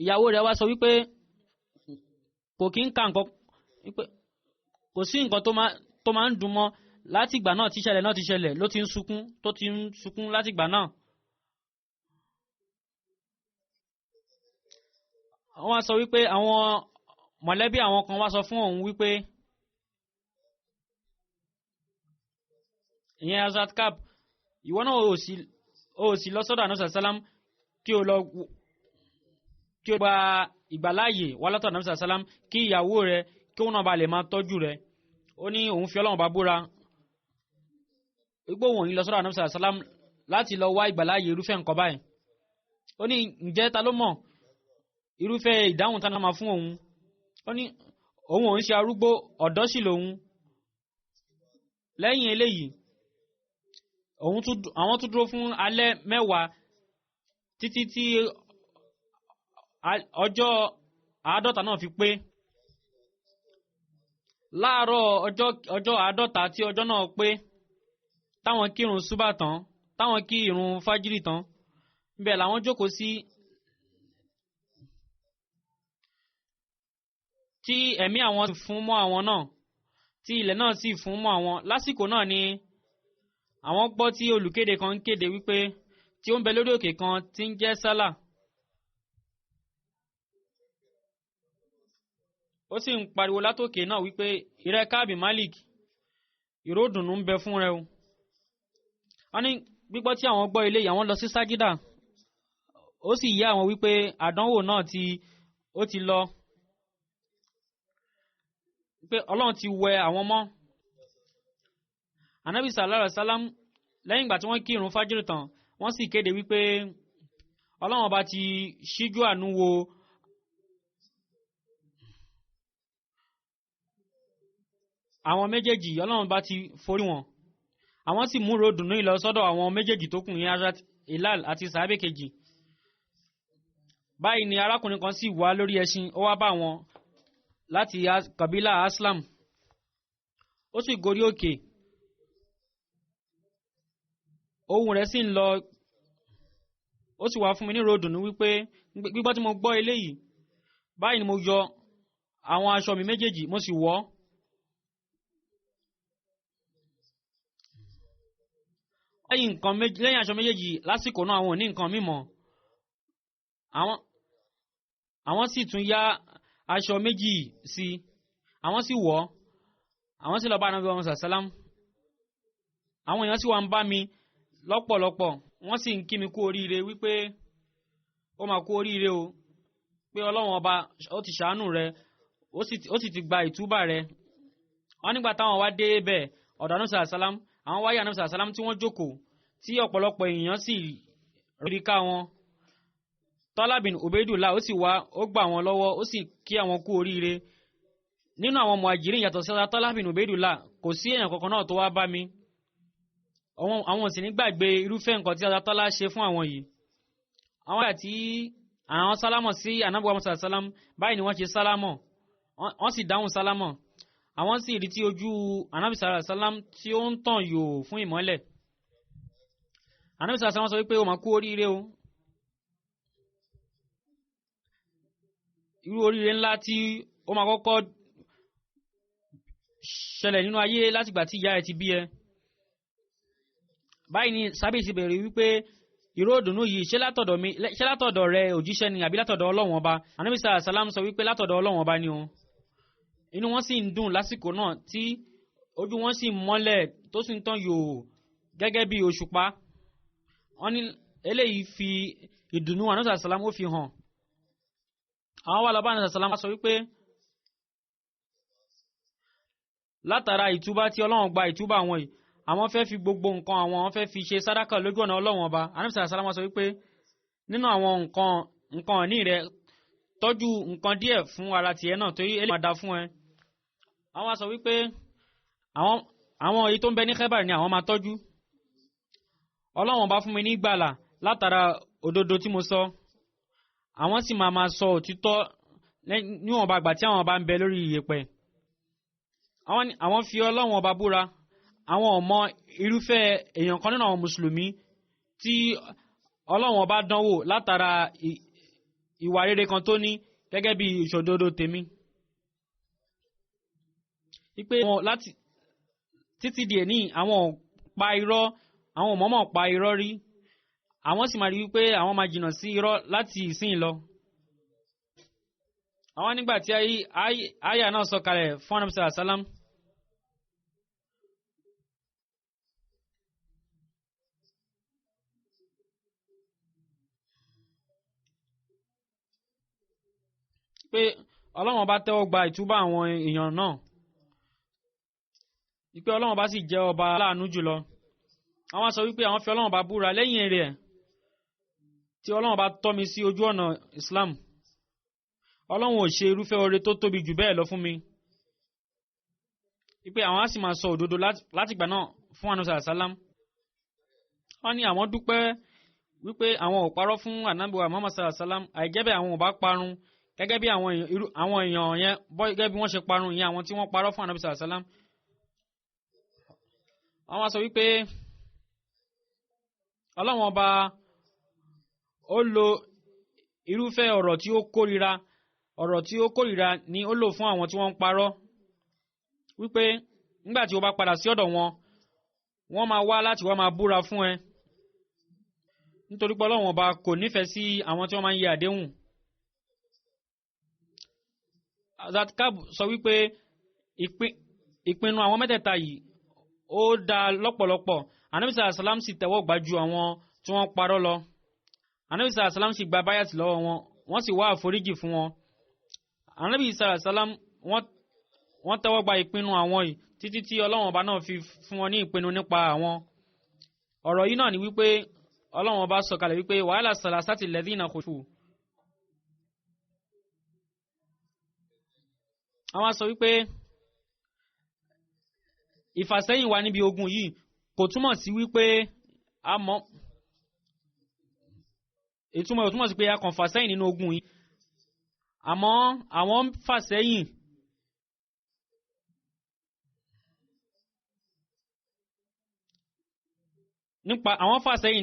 ìyàwó rẹ̀ wá sọ wípé kò kí ń ka nǹkan wípé kò sí nǹkan tó máa ń dùn mọ́ láti ìgbà náà tí ìṣẹ̀lẹ̀ náà ti ṣẹlẹ̀ ló ti ń sunkún láti ìgbà náà. Wọ́n wá sọ wípé àwọn mọ̀lẹ́bí àwọn kan wá sọ fún òun wípé ìyẹn Hazrat Ka'b ìwọ náà ò sì lọ sọ́dọ̀ Ànábì sallam kí o gba ìgbàláyè wá lọ́tọ̀ Ànábì sallam kí ìyàwó rẹ kí òun náà bá lè máa tọ́jú rẹ. Ó ní òun fi Ọlọ́run bá búra wípé òun ò ní lọ sọ́dọ̀ Ànábì sallam láti lọ wá ìgbàláyè irúfẹ́ nǹkan báyìí. Ó ní ǹjẹ́ ta ló mọ̀ irúfẹ́ ìdáhùn tánà máa fún òun. Ó ní òun ò ń ṣe arúgbó ọ̀dọ́ sì lòun. Lẹ́yìn eléyìí àwọn tún dúró fún alẹ́ 10 títí tí ọjọ́ 50 náà fi pé. Láàárọ̀ ọjọ́ 50 tí ọjọ́ náà pé táwọn kírun súbà tán táwọn kí ìrun fájírì tán níbẹ̀ làwọn jókòó sí tí ẹ̀mí àwọn sì fún mọ́ àwọn náà tí ilẹ̀ náà sì fún mọ́ àwọn. Lásìkò náà ni àwọn gbọ́ tí olùkéde kan ń kéde wípé tí ó ń bẹ lórí òkè kan tí ń jẹ́ Sálà. Ó sì ń pariwo látòkè náà wípé ìrẹ́ Káàbì Malik ìró dùnnú ń bẹ fún rẹ o. Wọ́n ní gbígbọ́ tí àwọn gbọ́ ilé àwọn lọ sí sájídà ó sì yé àwọn wípé àdánwò náà ó ti lọ pé Ọlọ́run ti wẹ àwọn mọ́. Ànábì sallallahu alaihi wasallam lẹ́yìn ìgbà tí wọ́n kí ìrun fájírì tán wọ́n sì kéde wípé Ọlọ́run ọba ti ṣíjú àánú wo àwọn méjèèjì Ọlọ́run bá ti forí wọn. Àwọn sì mú ròdùnú ìlọ sọ́dọ̀ àwọn méjèèjì tó kù ní Hazrat Hilal àti sàábé kejì. Báyìí ni arákùnrin kan sì wá lórí ẹṣin ó wá bá wọn láti kabila Aslam. Ó sì gorí òkè ohùn rẹ̀ sì ń lọ ó sì wá fún mi ní ròdùnú wípé gbígbọ́ tí mo gbọ́ eléyìí báyìí ni mo yọ àwọn aṣọ mi méjèèjì mo sì wọ̀. Lẹ́yìn aṣọ méjèèjì lásìkò náà àwọn ò ní nǹkan mímọ́ àwọn sì tún yá aṣọ méjì sí àwọn sì wọ̀ àwọn sì lọ bá Ànábì Muhammad sallam. Àwọn èèyàn sì wá ń bá mi lọ́pọ̀lọpọ̀ wọ́n sì ń kí mi kú oríire wípé ó máa kú oríire o pé Ọlọ́run ọba ó ti ṣàánú rẹ ó sì ti gba ìtúbà rẹ. Wọ́n nígbà táwọn wá dé bẹ̀ ọ̀dọ̀ Ànábì sallam àwọn wáyé Ànábì sallam tí wọ́n jókòó tí ọ̀pọ̀lọpọ̀ èèyàn sì rí ká wọn. Tọ́lá bin Ubaydullah ó sì wá ó gbà wọn lọ́wọ́ ó sì kí àwọn kú oríire. Nínú àwọn muhajirin yàtọ̀ sí Tọ́lá bin Ubaydullah kò sí èèyàn kankan náà tó wá bá mi. Àwọn sì ní gbàgbé irúfẹ́ nǹkan tí Tọ́lá ṣe fún àwọn yìí. Àwọn àti àwọn sálámọ̀ sí Ànábì Muhammad sallam báyìí ni wọ́n ṣe sálámọ̀ wọ́n sì dáhùn sálámọ̀. Àwọn sì rí tí ojú Ànábì sallam tí ó ń tàn yòò fún ìmọ́lẹ̀. Ànábì sallam sọ wípé ó máa kú oríire o. Irú oríire ńlá tí ó máa kọ́kọ́ ṣẹlẹ̀ nínú ayé látìgbà tí ìyá ẹ ti bí ẹ. Báyìí ni sábẹ́sì bẹ̀rẹ̀ wípé ìró ìdùnnú yìí ṣé látọ̀dọ̀ rẹ òjíṣẹ́ ni àbí látọ̀dọ̀ Ọlọ́run ọba. Ànábì sallam sọ wípé látọ̀dọ̀ Ọlọ́run ọba ni o. Inú wọn sì ń dùn lásìkò náà tí ojú wọn sì mọ́lẹ̀ tó sì ń tàn yòò gẹ́gẹ́ bí òṣùpá. Wọ́n ní eléyìí fi ìdùnnú Ànábì sallam ó fi hàn. àwọn wà lọ́ba àná sàlámà sọ wípé látara ìtúbà tí ọlọ́run gba ìtúbà àwọn yìí àwọn fẹ́ fi gbogbo nǹkan àwọn fẹ́ fi ṣe sàdákà lójú ọ̀nà ọlọ́run ọba ànábì sàlámà sọ wípé nínú àwọn nǹkan ọ̀ní rẹ tọ́jú nǹkan díẹ̀ fún ara tiẹ̀ náà torí eléyìí máa da fún ẹ. àwọn sọ wípé àwọn èyí tó ń bẹ ní Khaybar ni àwọn máa tọ́jú. ọlọ́run ọba fún mi ní ìgbàlà látara òdodo tí mo sọ. àwọn sì máa sọ òtítọ́ níwọ̀nba àgbà tí àwọn bá ń bẹ lórí ìyẹ̀pẹ̀. àwọn fi ọlọ́run ọba búra àwọn ò mọ irúfẹ́ èèyàn kan nínú àwọn mùsùlùmí tí ọlọ́run ọba dánwò látara ìwà rere kan tó ní gẹ́gẹ́ bí ìṣòdodo tèmi. wípé wọn láti títí di èní àwọn pa irọ́ àwọn mọ̀ọ́mọ̀ pa irọ́ rí àwọn sì máa rí wípé àwọn máa jìnnà sí irọ́ láti ìsìn lọ. àwọn nígbà tí àyà náà sọ̀kalẹ̀ fún Ànábì sallallahu alaihi wasallam pé ọlọ́run bá tẹ́wọ́ gba ìtúbà àwọn èèyàn náà wípé ọlọ́run bá sì jẹ́ ọba aláàánú jùlọ. àwọn sọ wípé àwọn fi ọlọ́run bá búra lẹ́yìn rẹ̀ tí ọlọ́run bá tọ́ mi sí ojú ọ̀nà Islam ọlọ́run ò ṣe irúfẹ́ oore tó tóbi jù bẹ́ẹ̀ lọ fún mi. wípé àwọn á sì máa sọ òdodo láti ìgbà náà fún Ànábì sallallahu alaihi wasallam. wọ́n ní àwọn dúpẹ́ wípé àwọn ò parọ́ fún Ànábì wa Muhammad sallallahu alaihi wasallam àìjẹ́bẹ̀ àwọn ò bá parun gẹ́gẹ́ bí àwọn èèyàn yẹn gẹ́gẹ́ bí wọ́n ṣe parun ìyẹn àwọn tí wọ́n parọ́ fún Ànábì sallallahu alaihi wasallam. àwọn sọ wípé ọlọ́run ọba ó lo irúfẹ́ ọ̀rọ̀ tí ó kórìíra ni ó lò fún àwọn tí wọ́n ń parọ́ wípé nígbà tí ó bá padà sí ọ̀dọ̀ wọn wọ́n máa wá láti wá máa búra fún ẹ nítorí pé ọlọ́run ọba kò nífẹ̀ẹ́ sí àwọn tí wọ́n máa ń yẹ àdéhùn. Zatkab sọ wípé ìpinnu àwọn mẹ́tẹ̀ẹ̀ta yìí ó dá lọ́pọ̀lọpọ̀. Ànábì sallallahu alaihi wasallam sì tẹ́wọ́ gbà ju àwọn tí wọ́n parọ́ lọ. Ànábì sallallahu alaihi wasallam sì gba báyàtì lọ́wọ́ wọn wọ́n sì wá àforíjì fún wọn. Ànábì sallallahu alaihi wasallam wọ́n tẹ́wọ́ gba ìpinnu àwọn yìí títí tí Ọlọ́run ọba náà fi fún wọn ní ìpinnu nípa àwọn. ọ̀rọ̀ yìí náà ni wípé Ọlọ́run ọba sọ̀kalẹ̀ wípé wàhálà salasati alladhina khufu. àwọn sọ wípé ìfàsẹ́yìn wa níbi ogun yìí kò túmọ̀ sí wípé a mọ̀ ìtumọ̀ ò túmọ̀ sí pé a kàn fàsẹ́yìn nínú ogun yìí àmọ́ àwọn ń fàsẹ́yìn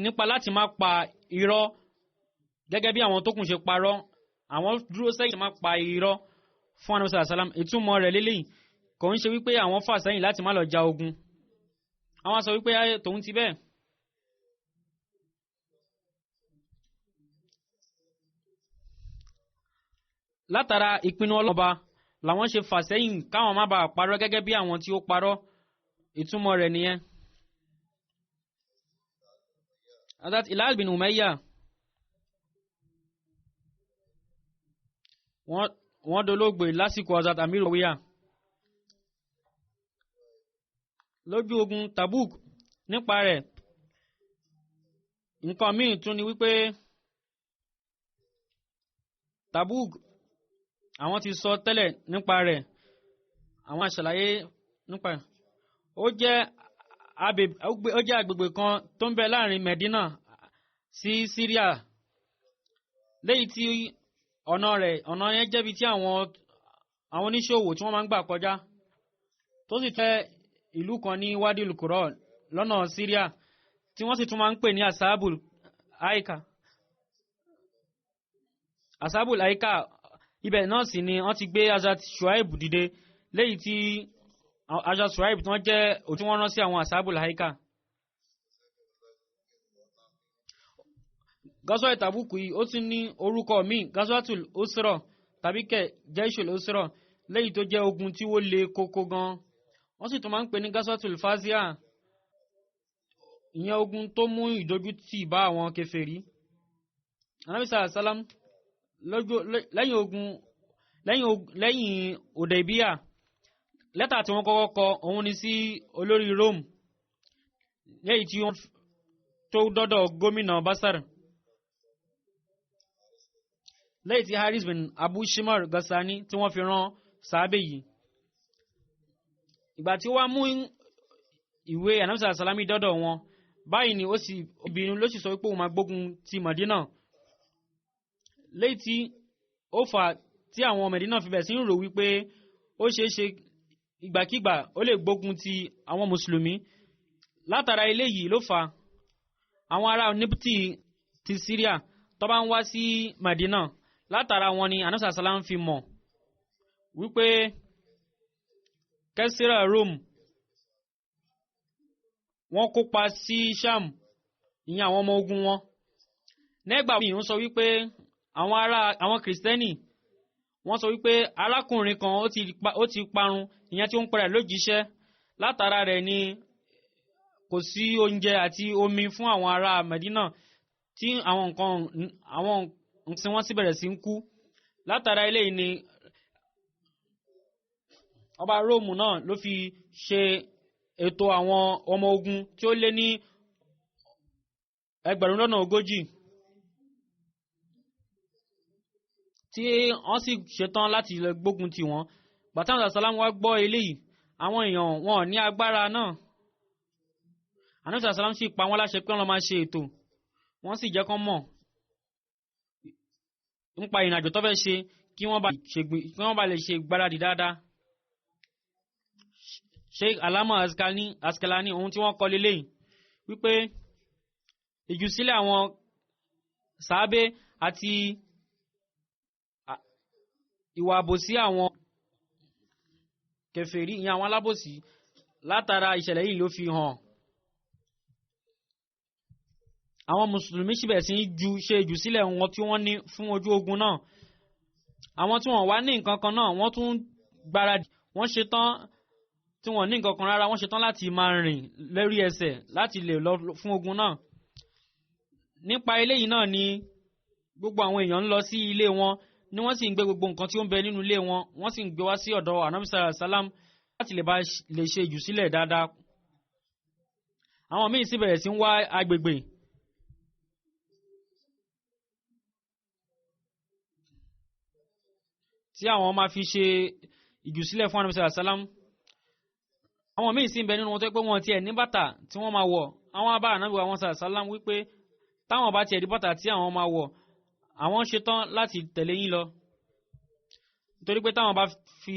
nípa láti má pa irọ́ gẹ́gẹ́ bí àwọn tó kù ṣe parọ́ àwọn dúró sẹ́yìn má pa irọ́ fún Ànábì sallallahu alaihi wasallam. ìtumọ̀ rẹ̀ lélẹ́yìn kò ń ṣe wípé àwọn fà sẹ́yìn láti má lọ ja ogun. àwọn sọ wípé tòun ti bẹ́ẹ̀ látara ìpinnu ọlọ́ba làwọn ṣe fà sẹ́yìn káwọn má bàa parọ́ gẹ́gẹ́ bí àwọn tí ó parọ́. ìtumọ̀ rẹ̀ nìyẹn. Hazrat Hilal bin Umayya wọ́n dolóògbé lásìkò Hazrat Amir Muawiya lójú ogun Tabuk. nípa rẹ̀ nǹkan míì tún ni wípé Tabuk àwọn ti sọ tẹ́lẹ̀ nípa rẹ̀ àwọn àṣàlàyé nípa rẹ̀. ó jẹ́ agbègbè kan tó ń bẹ láàrin Medina sí Syria lẹ́yìn tí ọ̀nà yẹn jẹ́bi tí àwọn oníṣòwò tí wọ́n máa ń gbà kọjá tó sì tẹ́ ìlú kan ní Wadil Qura lọ́nà Syria tí wọ́n sì tún máa ń pè ní Ashabul Aika. ibẹ̀ náà sì ni wọ́n ti gbé Hazrat Shuaib dìde lẹ́yìn tí Hazrat Shuaib tí wọ́n jẹ́ òtí wọ́n rán sí àwọn Ashabul Aika. Gazwa Tabuk yìí ó tún ní orúkọ míì Gazwatul Usra tàbí kẹ̀ Jaishul Usra lẹ́yìn tó jẹ́ ogun tí ó le koko gan. wọ́n sì tún máa ń pè ní Gazwatul Fazia ìyẹn ogun tó mú ìdójútì bá àwọn kèfèrí. Ànábì sallallahu alaihi wasallam lẹ́yìn Hudaybiyah lẹ́tà tí wọ́n kọ́kọ́ kọ òun ni sí olórí Rome lẹ́yìn tí wọ́n tó dọ́dọ̀ gómìnà Basar lẹ́yìn tí Haris bin Abu Shimar Ghassani tí wọ́n fi rán sàábé yìí. Ìgbà tí ó wá mú ìwé Ànábì sàlámì dọ́dọ̀ wọn báyìí ni ó sì obìnrin ló sì sọ wípé òun máa gbógun ti Mádínà lẹ́yìn tí ó fà tí àwọn Mádínà fi bẹ̀ sí ń rò wípé ó ṣeé ṣe ìgbàkígbà ó lè gbógun ti àwọn mùsùlùmí. Látara eléyìí ló fà àwọn ará Níptì ti Syria tó bá ń wá sí Mádínà látara wọn ni Ànábì sàlámì fi mọ̀ wípé Kẹ́sìrà Rome wọ́n kópa sí Sham ìyẹn àwọn ọmọ ogun wọn. Nígbà míì ń sọ wípé àwọn Kìrìsìtẹ́nì wọ́n sọ wípé arákùnrin kan ó ti parun ìyẹn tí ó ń pẹ̀rẹ̀ lójíṣẹ́ látara rẹ̀ ni kò sí oúnjẹ àti omi fún àwọn ará Mẹ́dínà tí àwọn nǹkan wọ́n sì bẹ̀rẹ̀ sí ń kú. Látara eléyìí ni ọba Róòmù náà ló fi ṣe ètò àwọn ọmọ ogun tí ó lé ní 140 tí wọ́n sì ṣetán láti lọ gbógun ti wọn. Bàtàwọn sàlámù wá gbọ́ eléyìí àwọn èèyàn wọn ní agbára náà. Ànábì sàlámù sì pa wọ́n láṣẹ pé wọ́n lọ máa ṣe ètò wọ́n sì jẹ́ kán mọ̀ nípa ìrìnàjò tó fẹ́ ṣe kí wọ́n bá lè ṣe ìgbáradì dáadáa. Sheikh Alama Askalani ohun tí wọ́n kọ lélẹ́yìn wípé ìjùsílẹ̀ àwọn sàábé àti ìwà àbòsí àwọn kèfèrí ìyẹn àwọn alábòsí látara ìṣẹ̀lẹ̀ yìí ló fi hàn. Àwọn mùsùlùmí síbẹ̀ sí ṣe ìjùsílẹ̀ wọn tí wọ́n ní fún ojú ogun náà. Àwọn tí wọ́n wá ní nǹkan kan náà wọ́n tún gbáradì wọ́n ṣetán tí wọ́n ní nǹkan kan rárá wọ́n ṣetán láti máa rìn lórí ẹsẹ̀ láti lè lọ fún ogun náà. Nípa eléyìí náà ni gbogbo àwọn èèyàn ń lọ sí ilé wọn ni wọ́n sì ń gbé gbogbo nǹkan tí ó ń bẹ nínú ilé wọn wọ́n sì ń gbé wá sí ọ̀dọ̀ Ànábì sàlám láti lè ṣe ìjùsílẹ̀ dáadáa. Àwọn míì sì bẹ̀rẹ̀ sí ń wá agbègbè tí àwọn máa fi ṣe ìjùsílẹ̀ fún Ànábì sàlám. Àwọn míì sì ń bẹ nínú wọn tó pé wọn tiẹ̀ ní bàtà tí wọ́n máa wọ̀ àwọn abá Ànábì àwọn sàlám wípé táwọn bá tiẹ̀ rí bàtà tí àwọn máa wọ̀ àwọn ṣetán láti tẹ̀lé yín lọ nítorí pé táwọn bá fi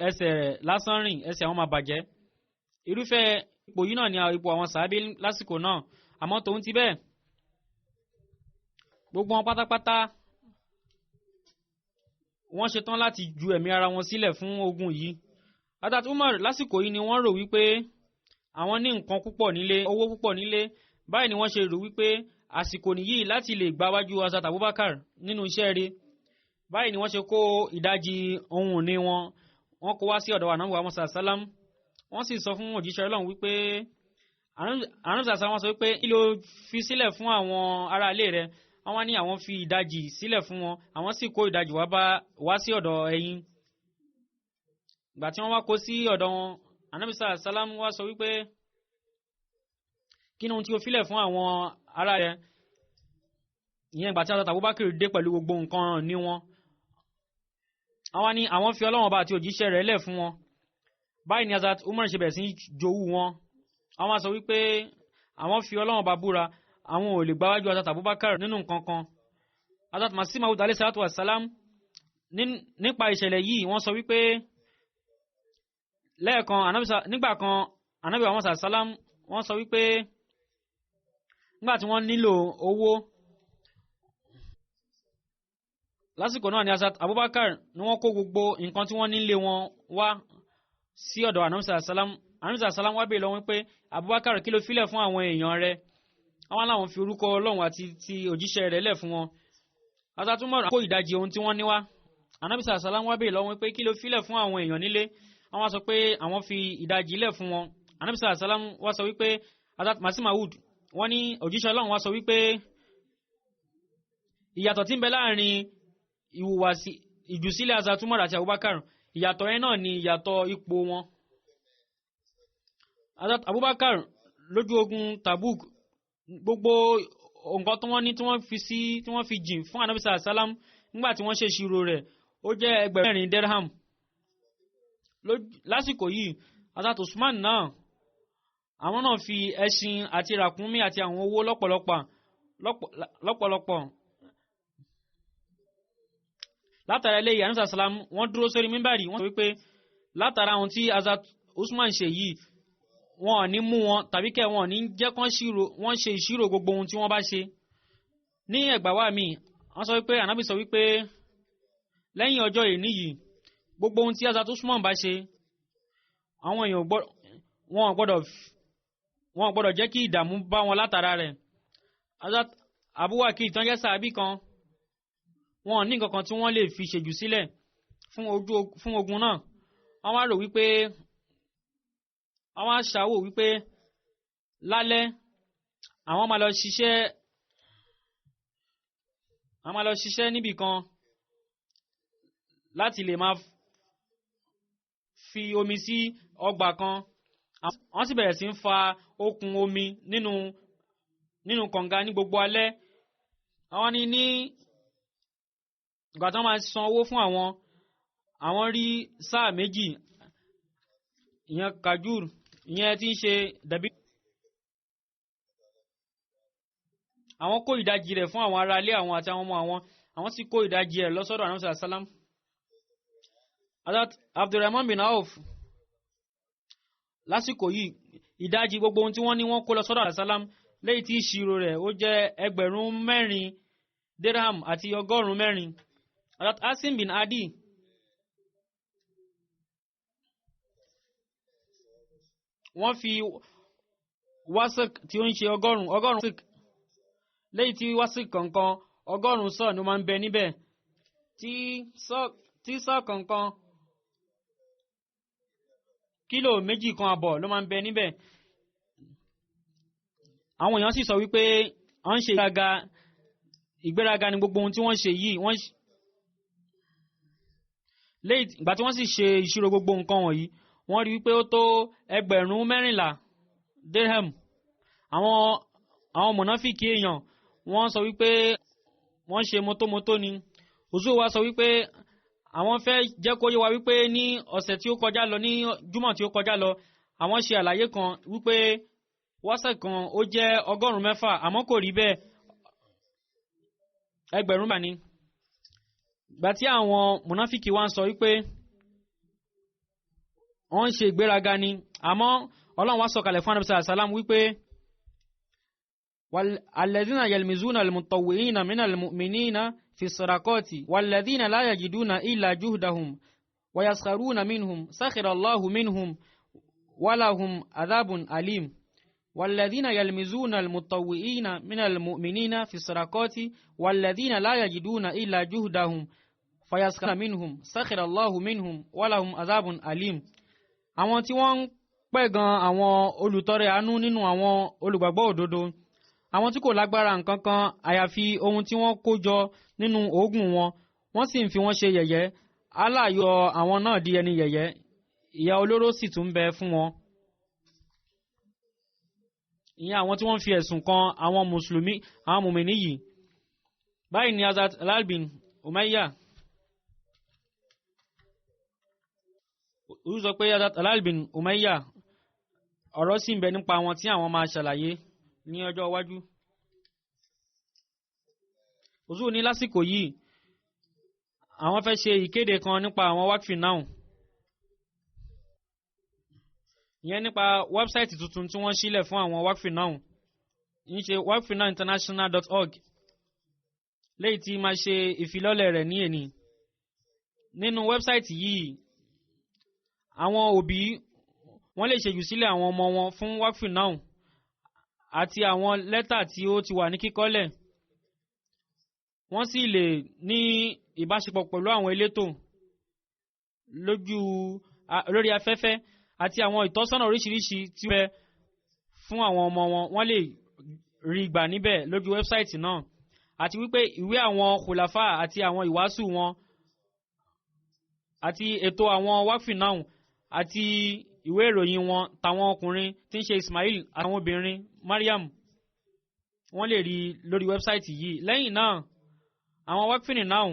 ẹsẹ̀ rẹ̀ lásán rìn ẹsẹ̀ àwọn máa bàjẹ́. Irúfẹ́ ipò yìí náà ni ipò àwọn sàábé lásìkò náà àmọ́ tòun ti bẹ́ẹ̀ gbogbo wọn pátápátá wọ́n ṣetán láti ju ẹ̀mí ara wọn sílẹ̀ fún ogun yìí. Hazrat Umar lásìkò yìí ni wọ́n rò wípé àwọn ní nǹkan púpọ̀ nílé owó púpọ̀ nílé báyìí ni wọ́n ṣe rò wípé àsìkò nìyí láti lè gbáwájú Hazrat Abubakar nínú iṣẹ́ rẹ̀. Báyìí ni wọ́n ṣe kó ìdajì ohun ìní wọn kó wá sí ọ̀dọ̀ Ànábì Muhammad sallam. Wọ́n sì sọ fún òjíṣẹ́ Ọlọ́run wípé Ànábì sallam sọ wípé kí ló fi sílẹ̀ fún àwọn ará ilé rẹ̀. Wọ́n ní àwọn fi ìdajì sílẹ̀ fún wọn àwọn sì kó ìdajì wá sí ọ̀dọ̀ ẹ̀yin. Ìgbà tí wọ́n wá kó sí ọ̀dọ̀ wọn Ànábì sallam wá sọ wípé kí ni ohun tí o filẹ̀ fún àwọn ará rẹ̀. Ìyẹn ìgbà tí Hazrat Abubakar dé pẹ̀lú gbogbo nǹkan ní wọn. Àwọn ní àwọn fi Ọlọ́run ọba àti òjíṣẹ́ rẹ̀ lẹ̀ fún wọn. Báyìí ni Hazrat Umar ṣe bẹ̀rẹ̀ sí jowú wọn. Àwọn sọ wípé àwọn fi Ọlọ́run ọba búra àwọn ò lè gbáwájú Hazrat Abubakar nínú nǹkan kan. Hazrat Masih Maud alayhi salatu wassalam nípa ìṣẹ̀lẹ̀ yìí wọ́n sọ wípé lẹ́ẹ̀kan nígbà kan Ànábì Muhammad sallam wọ́n sọ wípé nígbà tí wọ́n nílò owó lásìkò náà ni Hazrat Abubakar ni wọ́n kó gbogbo nǹkan tí wọ́n nílé wọn wá sí ọ̀dọ̀ Ànábì sallam. Ànábì sallam wá bèèrè lọ́wọ́ wípé Abubakar kí ló filẹ̀ fún àwọn èèyàn rẹ̀. Àwọn làwọn fi orúkọ Ọlọ́run àti ti òjíṣẹ́ rẹ̀ lẹ̀ fún wọn. Hazrat Umar kó ìdajì ohun tí wọ́n ní wá. Ànábì sallam wá bèèrè lọ́wọ́ wípé kí ló filẹ̀ fún àwọn èèyàn nílé. Àwọn sọ pé àwọn fi ìdajì lẹ̀ fún wọn. Ànábì sallam wá sọ wípé Hazrat Masih Maud wọ́n ní òjíṣẹ́ Ọlọ́run wá sọ wípé ìyàtọ̀ tí ń bẹ láàrin ìhùwàsí ìjùsílẹ̀ Hazrat Umar àti Abubakar ìyàtọ̀ yẹn náà ni ìyàtọ̀ ipò wọn. Hazrat Abubakar lójú ogun Tabuk gbogbo nǹkan tí wọ́n ní tí wọ́n fi jìn fún Ànábì sallallahu alaihi wasallam nígbà tí wọ́n ṣe ìṣirò rẹ̀ ó jẹ́ 4,000 dirham. Lásìkò yìí Hazrat Usman náà àwọn náà fi ẹṣin àti ràkúnmí àti àwọn owó lọ́pọ̀lọpọ̀ látara ilé Ànábì sallallahu alaihi wasallam wọ́n dúró sórí mímbàrí wọ́n sọ wípé látara ohun tí Hazrat Usman ṣe yìí wọn ò ní mú wọn tàbí kẹ́ wọn ò ní jẹ́ kán wọ́n ṣe ìṣirò gbogbo ohun tí wọ́n bá ṣe. Ní ẹgbàá mi wọ́n sọ wípé Ànábì sọ wípé lẹ́yìn ọjọ́ ìní yìí gbogbo ohun tí Hazrat Usman bá ṣe àwọn èèyàn wọn gbọ́dọ̀ jẹ́ kí ìdààmú bá wọn látara rẹ̀. Hazrat Abu Wakil tán jẹ́ sàábì kan wọn ò ní nǹkan kan tí wọ́n lè fi ṣèjù sílẹ̀ fún ogun náà. Wọ́n wá rò wípé àwọn aṣàwò wípé lálẹ́ àwọn máa lọ ṣiṣẹ́ níbì kan láti lè máa fi omi sí ọgbà kan. Wọ́n sì bẹ̀rẹ̀ sí ń fa okùn omi nínú kànga ní gbogbo alẹ́. Àwọn ní ìgbà tí wọ́n máa san owó fún àwọn rí sáà méjì ìyẹn kajur ìyẹn tí ń ṣe dàbí. Àwọn kó ìdajì rẹ̀ fún àwọn ará ilé àwọn àti àwọn ọmọ àwọn sì kó ìdajì rẹ̀ lọ́sọ́dọ̀ Ànábì sallallahu alaihi wasallam. Hazrat Abdurrahman bin Auf lásìkò yìí ìdajì gbogbo ohun tí wọ́n ní wọ́n kó lọ́sọ́dọ̀ Ànábì sallallahu alaihi wasallam lẹ́yìn tí ìṣirò rẹ̀ ó jẹ́ 4,000 dirham àti 100. Hazrat Asim bin Adi wọ́n fi wasik tí ó ń ṣe 100 lẹ́yìn tí wasik kankan 100 sọ ni ó máa ń bẹ níbẹ̀ tí sọ kankan kílò 2.5 ló máa ń bẹ níbẹ̀. Àwọn èèyàn sì sọ wípé wọ́n ń ṣe ìgbéraga ní gbogbo ohun tí wọ́n ṣe yìí lẹ́yìn ìgbà tí wọ́n sì ṣe ìṣirò gbogbo nǹkan wọ̀nyí wọ́n rí wípé ó tó 14,000 dirham. Àwọn mọ̀náfíkì èèyàn wọ́n sọ wípé wọ́n ṣe mọ́tómọ́tó ni. Huzur wa sọ wípé àwọn fẹ́ jẹ́ kó yé wa wípé ní ọ̀sẹ̀ tí ó kọjá lọ ní júmọ̀ tí ó kọjá lọ àwọn ṣe àlàyé kan wípé wọ́sẹ̀ kan ó jẹ́ 106 àmọ́ kò rí bẹ́ẹ̀ 1000 ni. Gbà tí àwọn mọ̀náfíkì wa ń sọ wípé wọ́n ṣe ìgbéraga ni àmọ́ Ọlọ́run wá sọ̀kalẹ̀ fún Ànábì sallallahu alaihi wasallam wípé alladhina yalmizuna almutawwi'ina minal mu'minina fi sadaqati walladhina la yajiduna illa juhdahum wa yaskharuna minhum sakhira Allahu minhum wa lahum adhabun alim. والذين يلمزون المطوئين من المؤمنين في الصدقات والذين لا يجدون إلا جهدهم فيسخرون منهم سخر الله منهم ولهم عذاب أليم. àwọn tí wọ́n ń pẹ̀gàn àwọn olùtọrẹ àánú nínú àwọn olùgbàgbọ́ òdodo àwọn tí kò lágbára nǹkan kan àyàfi ohun tí wọ́n kó jọ nínú oògùn wọn wọ́n sì ń fi wọ́n ṣe yẹ̀yẹ́. Allah yọ àwọn náà di ẹni yẹ̀yẹ́ ìyà olóró sì tún bẹ fún wọn. ìyẹn àwọn tí wọ́n fi ẹ̀sùn kan àwọn mùsùlùmí àwọn mùmínì yìí. báyìí ni Hazrat Halal bin Umayya ó sọ pé Hazrat Halal bin Umayya ọ̀rọ̀ sì ń bẹ nípa àwọn tí àwọn máa ṣàlàyé ní ọjọ́ iwájú. Huzur ní lásìkò yìí àwọn fẹ́ ṣe ìkéde kan nípa àwọn wákfì náà ìyẹn nípa wẹ́bsáìtì tuntun tí wọ́n sílẹ̀ fún àwọn wákfì náà ń ṣe wakfinahinternational.org léyìí tí máa ṣe ìfilọ́lẹ̀ rẹ̀ ní èní. nínú wẹ́bsáìtì yìí àwọn òbí wọ́n lè ṣèjú sílẹ̀ àwọn ọmọ wọn fún wákfì náà àti àwọn lẹ́tà tí ó ti wà ní kíkọ́lẹ̀. wọ́n sì lè ní ìbáṣepọ̀ pẹ̀lú àwọn elétò lórí afẹ́fẹ́ àti àwọn ìtọ́sọ́nà oríṣiríṣi tí ó bẹ fún àwọn ọmọ wọn wọ́n lè rí gbà níbẹ̀ lójú wẹ́bsáìtì náà. àti wípé ìwé àwọn khulafa àti àwọn ìwàásù wọn àti ètò àwọn wákfì náà àti ìwé ìròyìn wọn tàwọn ọkùnrin tí ń ṣe Ismail àtàwọn obìnrin Mariam wọ́n lè rí lórí wẹ́bsáìtì yìí. Lẹ́yìn náà àwọn wákfì náà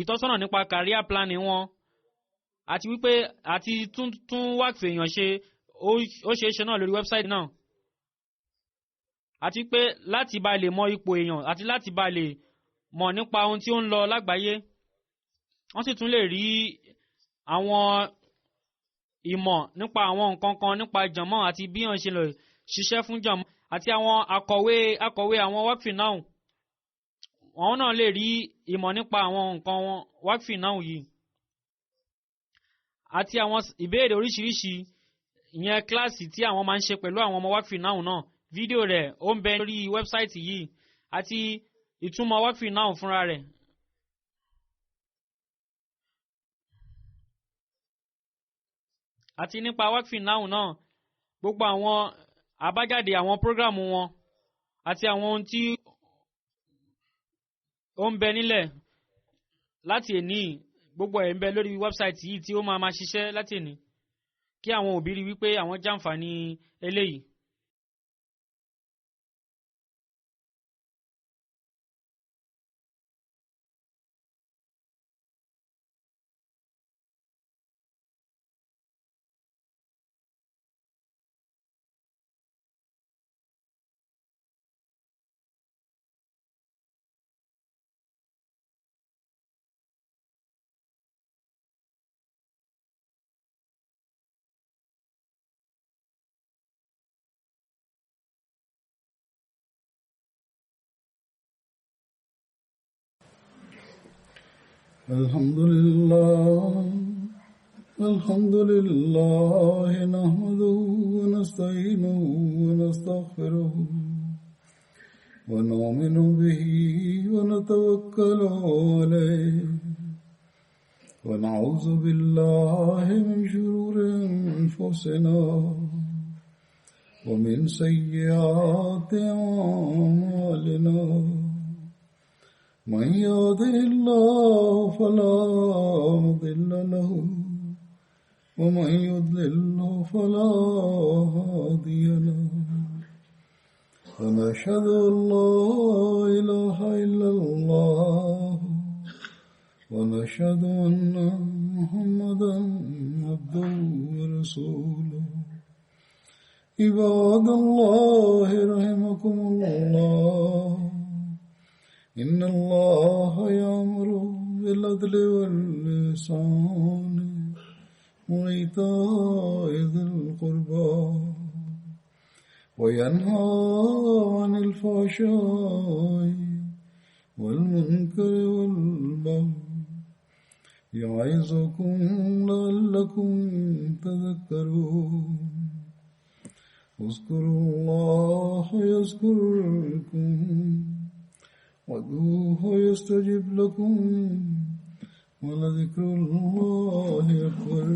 ìtọ́sọ́nà nípa career planning wọn àti wípé àti tún wákfì èèyàn ṣe ó ṣeé ṣe náà lórí wẹ́bsáìtì náà, àti pé láti bá lè mọ ipò èèyàn àti láti bá lè mọ̀ nípa ohun tí ó ń lọ lágbàáyé. Wọ́n sì tún lè rí àwọn ìmọ̀ nípa àwọn nǹkan kan nípa jàmọ́ àti bí wọ́n ṣe lè ṣiṣẹ́ fún jàmọ́ àti àwọn akọ̀wé àwọn wákfì náà. Àwọn náà lè rí ìmọ̀ nípa àwọn nǹkan wákfì náà yìí àti àwọn ìbéèrè oríṣiríṣi ìyẹn kíláàsì tí àwọn máa ń ṣe pẹ̀lú àwọn ọmọ wákfì náà náà. Fídíò rẹ̀ ó ń bẹ lórí wẹ́bsáìtì yìí àti ìtumọ̀ wákfì náà fúnra rẹ̀. Àti nípa wákfì náà gbogbo àwọn àbájáde àwọn prógrámù wọn àti àwọn ohun tí ó ń bẹ nílẹ̀ láti èní gbogbo ẹ̀ ń bẹ lórí wẹ́bsáìtì yìí tí ó máa ṣiṣẹ́ láti èní kí àwọn òbí rí wípé àwọn jàǹfààní eléyìí. الحمد لله نحمده ونستعينه ونستغفره ونؤمن به ونتوكل عليه ونعوذ بالله من شرور أنفسنا ومن سيئات أعمالنا من يهده الله فلا مضل له ومن يضلل فلا هادي له ونشهد أن لا إله إلا الله ونشهد أن محمدا عبده ورسوله عباد الله رحمكم الله إن الله يأمر بالعدل والإحسان وإيتاء ذي القربى وينهى عن الفحشاء والمنكر والبغي يعظكم لعلكم تذكرون اذكروا الله يذكركم وادعوه يستجب لكم ولذكر الله أكبر